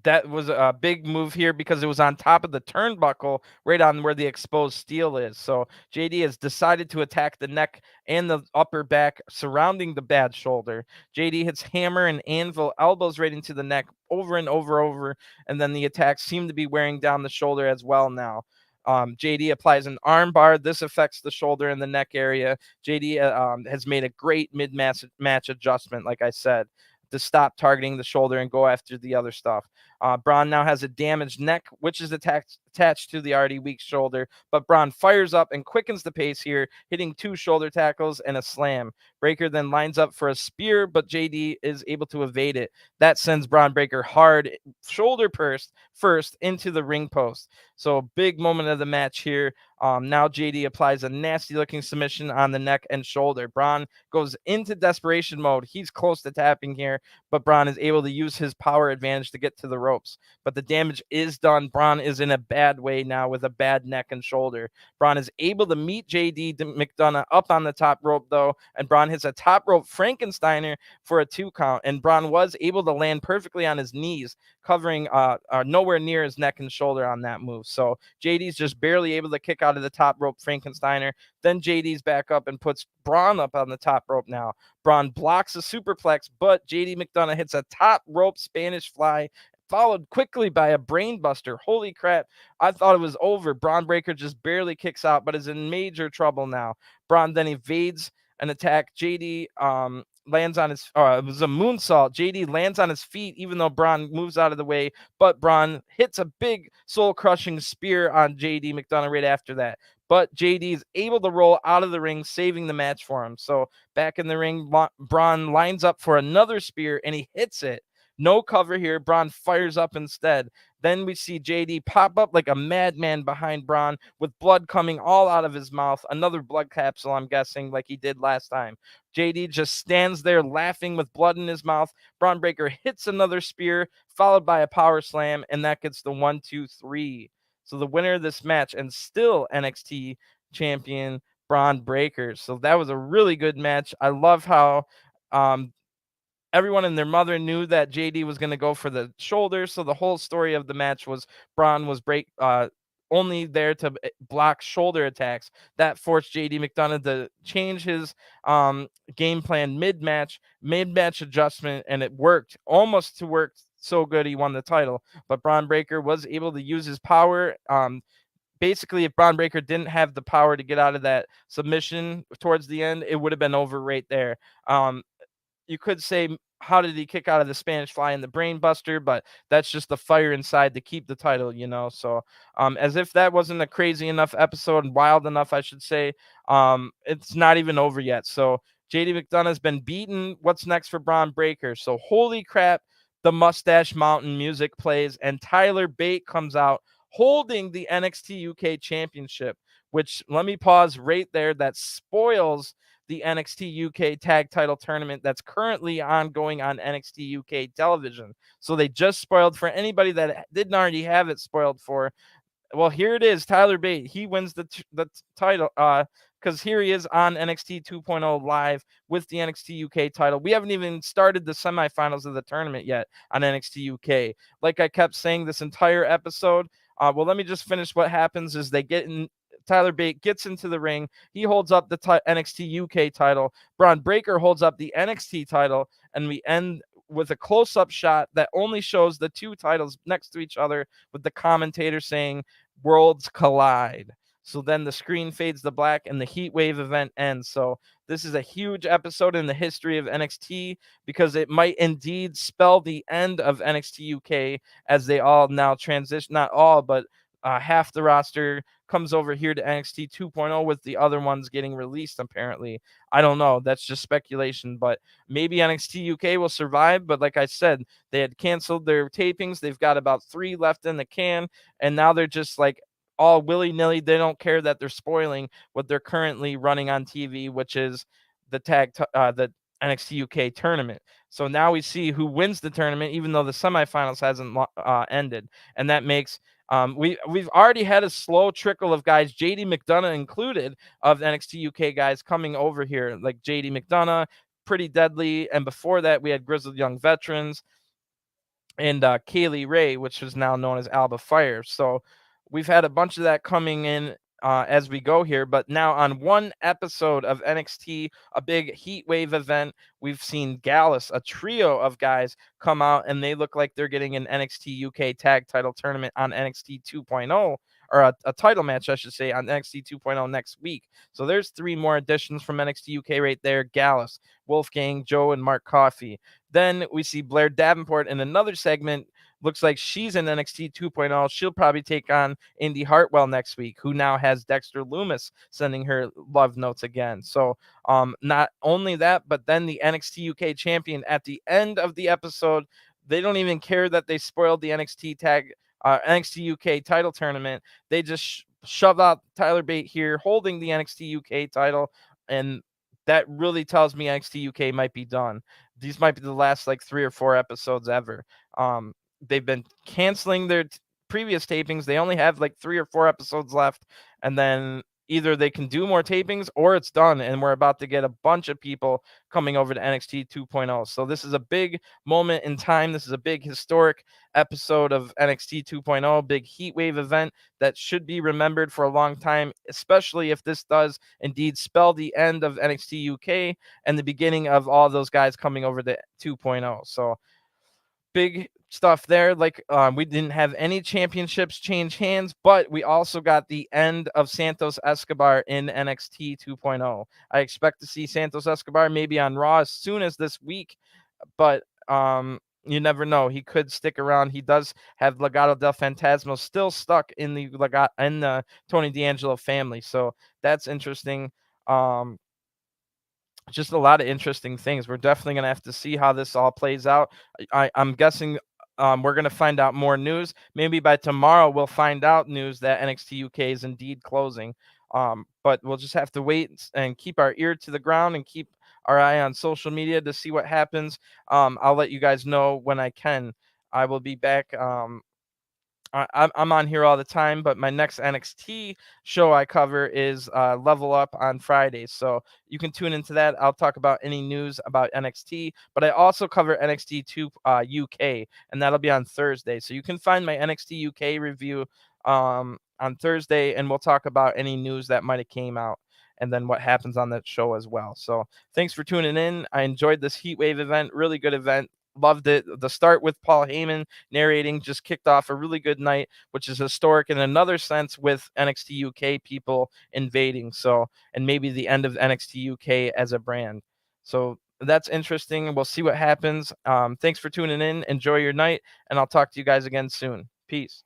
That was a big move here because it was on top of the turnbuckle, right on where the exposed steel is. So JD has decided to attack the neck and the upper back surrounding the bad shoulder. JD hits hammer and anvil elbows right into the neck over and over, and then the attacks seem to be wearing down the shoulder as well now. JD applies an arm bar. This affects the shoulder and the neck area. JD has made a great mid-match adjustment, like I said, to stop targeting the shoulder and go after the other stuff. Bron now has a damaged neck, which is attached to the already weak shoulder, but Bron fires up and quickens the pace here, hitting two shoulder tackles and a slam. Breaker then lines up for a spear, but JD is able to evade it. That sends Bron Breaker hard, shoulder first into the ring post. So big moment of the match here. Now JD applies a nasty looking submission on the neck and shoulder. Bron goes into desperation mode. He's close to tapping here, but Bron is able to use his power advantage to get to the ropes. But the damage is done. Bron is in a bad way now with a bad neck and shoulder. Bron is able to meet JD McDonagh up on the top rope though, and Bron hits a top rope Frankensteiner for a 2 count, and Bron was able to land perfectly on his knees, covering nowhere near his neck and shoulder on that move. So JD's just barely able to kick out of the top rope Frankensteiner. Then JD's back up and puts Bron up on the top rope now. Bron blocks a superplex, but JD McDonagh hits a top rope Spanish fly, followed quickly by a brainbuster. Holy crap. I thought it was over. Bron Breaker just barely kicks out, but is in major trouble now. Bron then evades an attack. JD lands on his, it was a moonsault. JD lands on his feet, even though Bron moves out of the way, but Bron hits a big soul-crushing spear on JD McDonagh right after that. But JD is able to roll out of the ring, saving the match for him. So back in the ring, Bron lines up for another spear, and he hits it. No cover here. Bron fires up instead. Then we see JD pop up like a madman behind Bron with blood coming all out of his mouth. Another blood capsule, I'm guessing, like he did last time. JD just stands there laughing with blood in his mouth. Bron Breakker hits another spear, followed by a power slam, and that gets the 1-2-3. So the winner of this match, and still NXT champion, Bron Breakker. So that was a really good match. I love how everyone and their mother knew that JD was going to go for the shoulder. So the whole story of the match was Bron was only there to block shoulder attacks. That forced JD McDonagh to change his game plan mid-match adjustment, and it worked almost to work so good he won the title. But Bron Breakker was able to use his power. Basically, if Bron Breakker didn't have the power to get out of that submission towards the end, it would have been over right there. You could say, how did he kick out of the Spanish Fly and the Brain Buster? But that's just the fire inside to keep the title, So as if that wasn't a crazy enough episode, wild enough, I should say, it's not even over yet. So JD McDonagh has been beaten. What's next for Bron Breakker? So holy crap, the Mustache Mountain music plays, and Tyler Bate comes out holding the NXT UK Championship, which, let me pause right there, that spoils the NXT UK Tag Title Tournament that's currently ongoing on NXT UK television. So they just spoiled, for anybody that didn't already have it spoiled for. Well, here it is. Tyler Bate, he wins the title because here he is on NXT 2.0 live with the NXT UK title. We haven't even started the semifinals of the tournament yet on NXT UK. Like I kept saying this entire episode. Well, let me just finish. What happens is they get in. Tyler Bate gets into the ring. He holds up the NXT UK title. Bron Breakker holds up the NXT title, and we end with a close-up shot that only shows the two titles next to each other with the commentator saying, "Worlds collide." So then the screen fades to black and the Heatwave event ends. So this is a huge episode in the history of NXT because it might indeed spell the end of NXT UK as they all now transition, not all, but half the roster comes over here to NXT 2.0 with the other ones getting released, apparently. I don't know. That's just speculation, but maybe NXT UK will survive. But like I said, they had canceled their tapings. They've got about 3 left in the can, and now they're just like all willy-nilly. They don't care that they're spoiling what they're currently running on TV, which is the the NXT UK tournament. So now we see who wins the tournament, even though the semifinals hasn't ended, and that makes we've already had a slow trickle of guys, JD McDonagh included, of NXT UK guys coming over here, like JD McDonagh, Pretty Deadly, and before that we had Grizzled Young Veterans and Kaylee Ray, which is now known as Alba Fire. So we've had a bunch of that coming in as we go here. But now on one episode of NXT, a big heat wave event, we've seen Gallus, a trio of guys, come out, and they look like they're getting an NXT UK tag title tournament on NXT 2.0, or a title match, I should say, on NXT 2.0 next week. So there's 3 more additions from NXT UK right there. Gallus, Wolfgang, Joe, and Mark Coffey. Then we see Blair Davenport in another segment. Looks like she's in NXT 2.0. She'll probably take on Indy Hartwell next week, who now has Dexter Loomis sending her love notes again. So not only that, but then the NXT UK champion at the end of the episode, they don't even care that they spoiled the NXT UK title tournament. They just shove out Tyler Bate here holding the NXT UK title, and that really tells me NXT UK might be done. These might be the last like 3 or 4 episodes ever. They've been canceling their previous tapings. They only have like 3 or 4 episodes left, and then either they can do more tapings or it's done, and we're about to get a bunch of people coming over to NXT 2.0. So this is a big moment in time. This is a big historic episode of NXT 2.0, big heatwave event that should be remembered for a long time, especially if this does indeed spell the end of NXT UK and the beginning of all those guys coming over to 2.0. So big stuff there. Like we didn't have any championships change hands, but we also got the end of Santos Escobar in NXT 2.0. I expect to see Santos Escobar maybe on Raw as soon as this week, but you never know. He could stick around. He does have Legado del Fantasma still stuck in the Tony D'Angelo family, so that's interesting. just a lot of interesting things. We're definitely going to have to see how this all plays out. I'm guessing we're going to find out more news. Maybe by tomorrow, we'll find out news that NXT UK is indeed closing. But we'll just have to wait and keep our ear to the ground and keep our eye on social media to see what happens. I'll let you guys know when I can. I will be back. I'm on here all the time, but my next NXT show I cover is Level Up on Fridays. So you can tune into that. I'll talk about any news about NXT, but I also cover NXT 2 UK, and that'll be on Thursday. So you can find my NXT UK review on Thursday, and we'll talk about any news that might have came out and then what happens on that show as well. So thanks for tuning in. I enjoyed this Heatwave event. Really good event. Loved it. The start with Paul Heyman narrating just kicked off a really good night, which is historic in another sense with NXT UK people invading. So, and maybe the end of NXT UK as a brand. So that's interesting. We'll see what happens. Thanks for tuning in. Enjoy your night, and I'll talk to you guys again soon. Peace.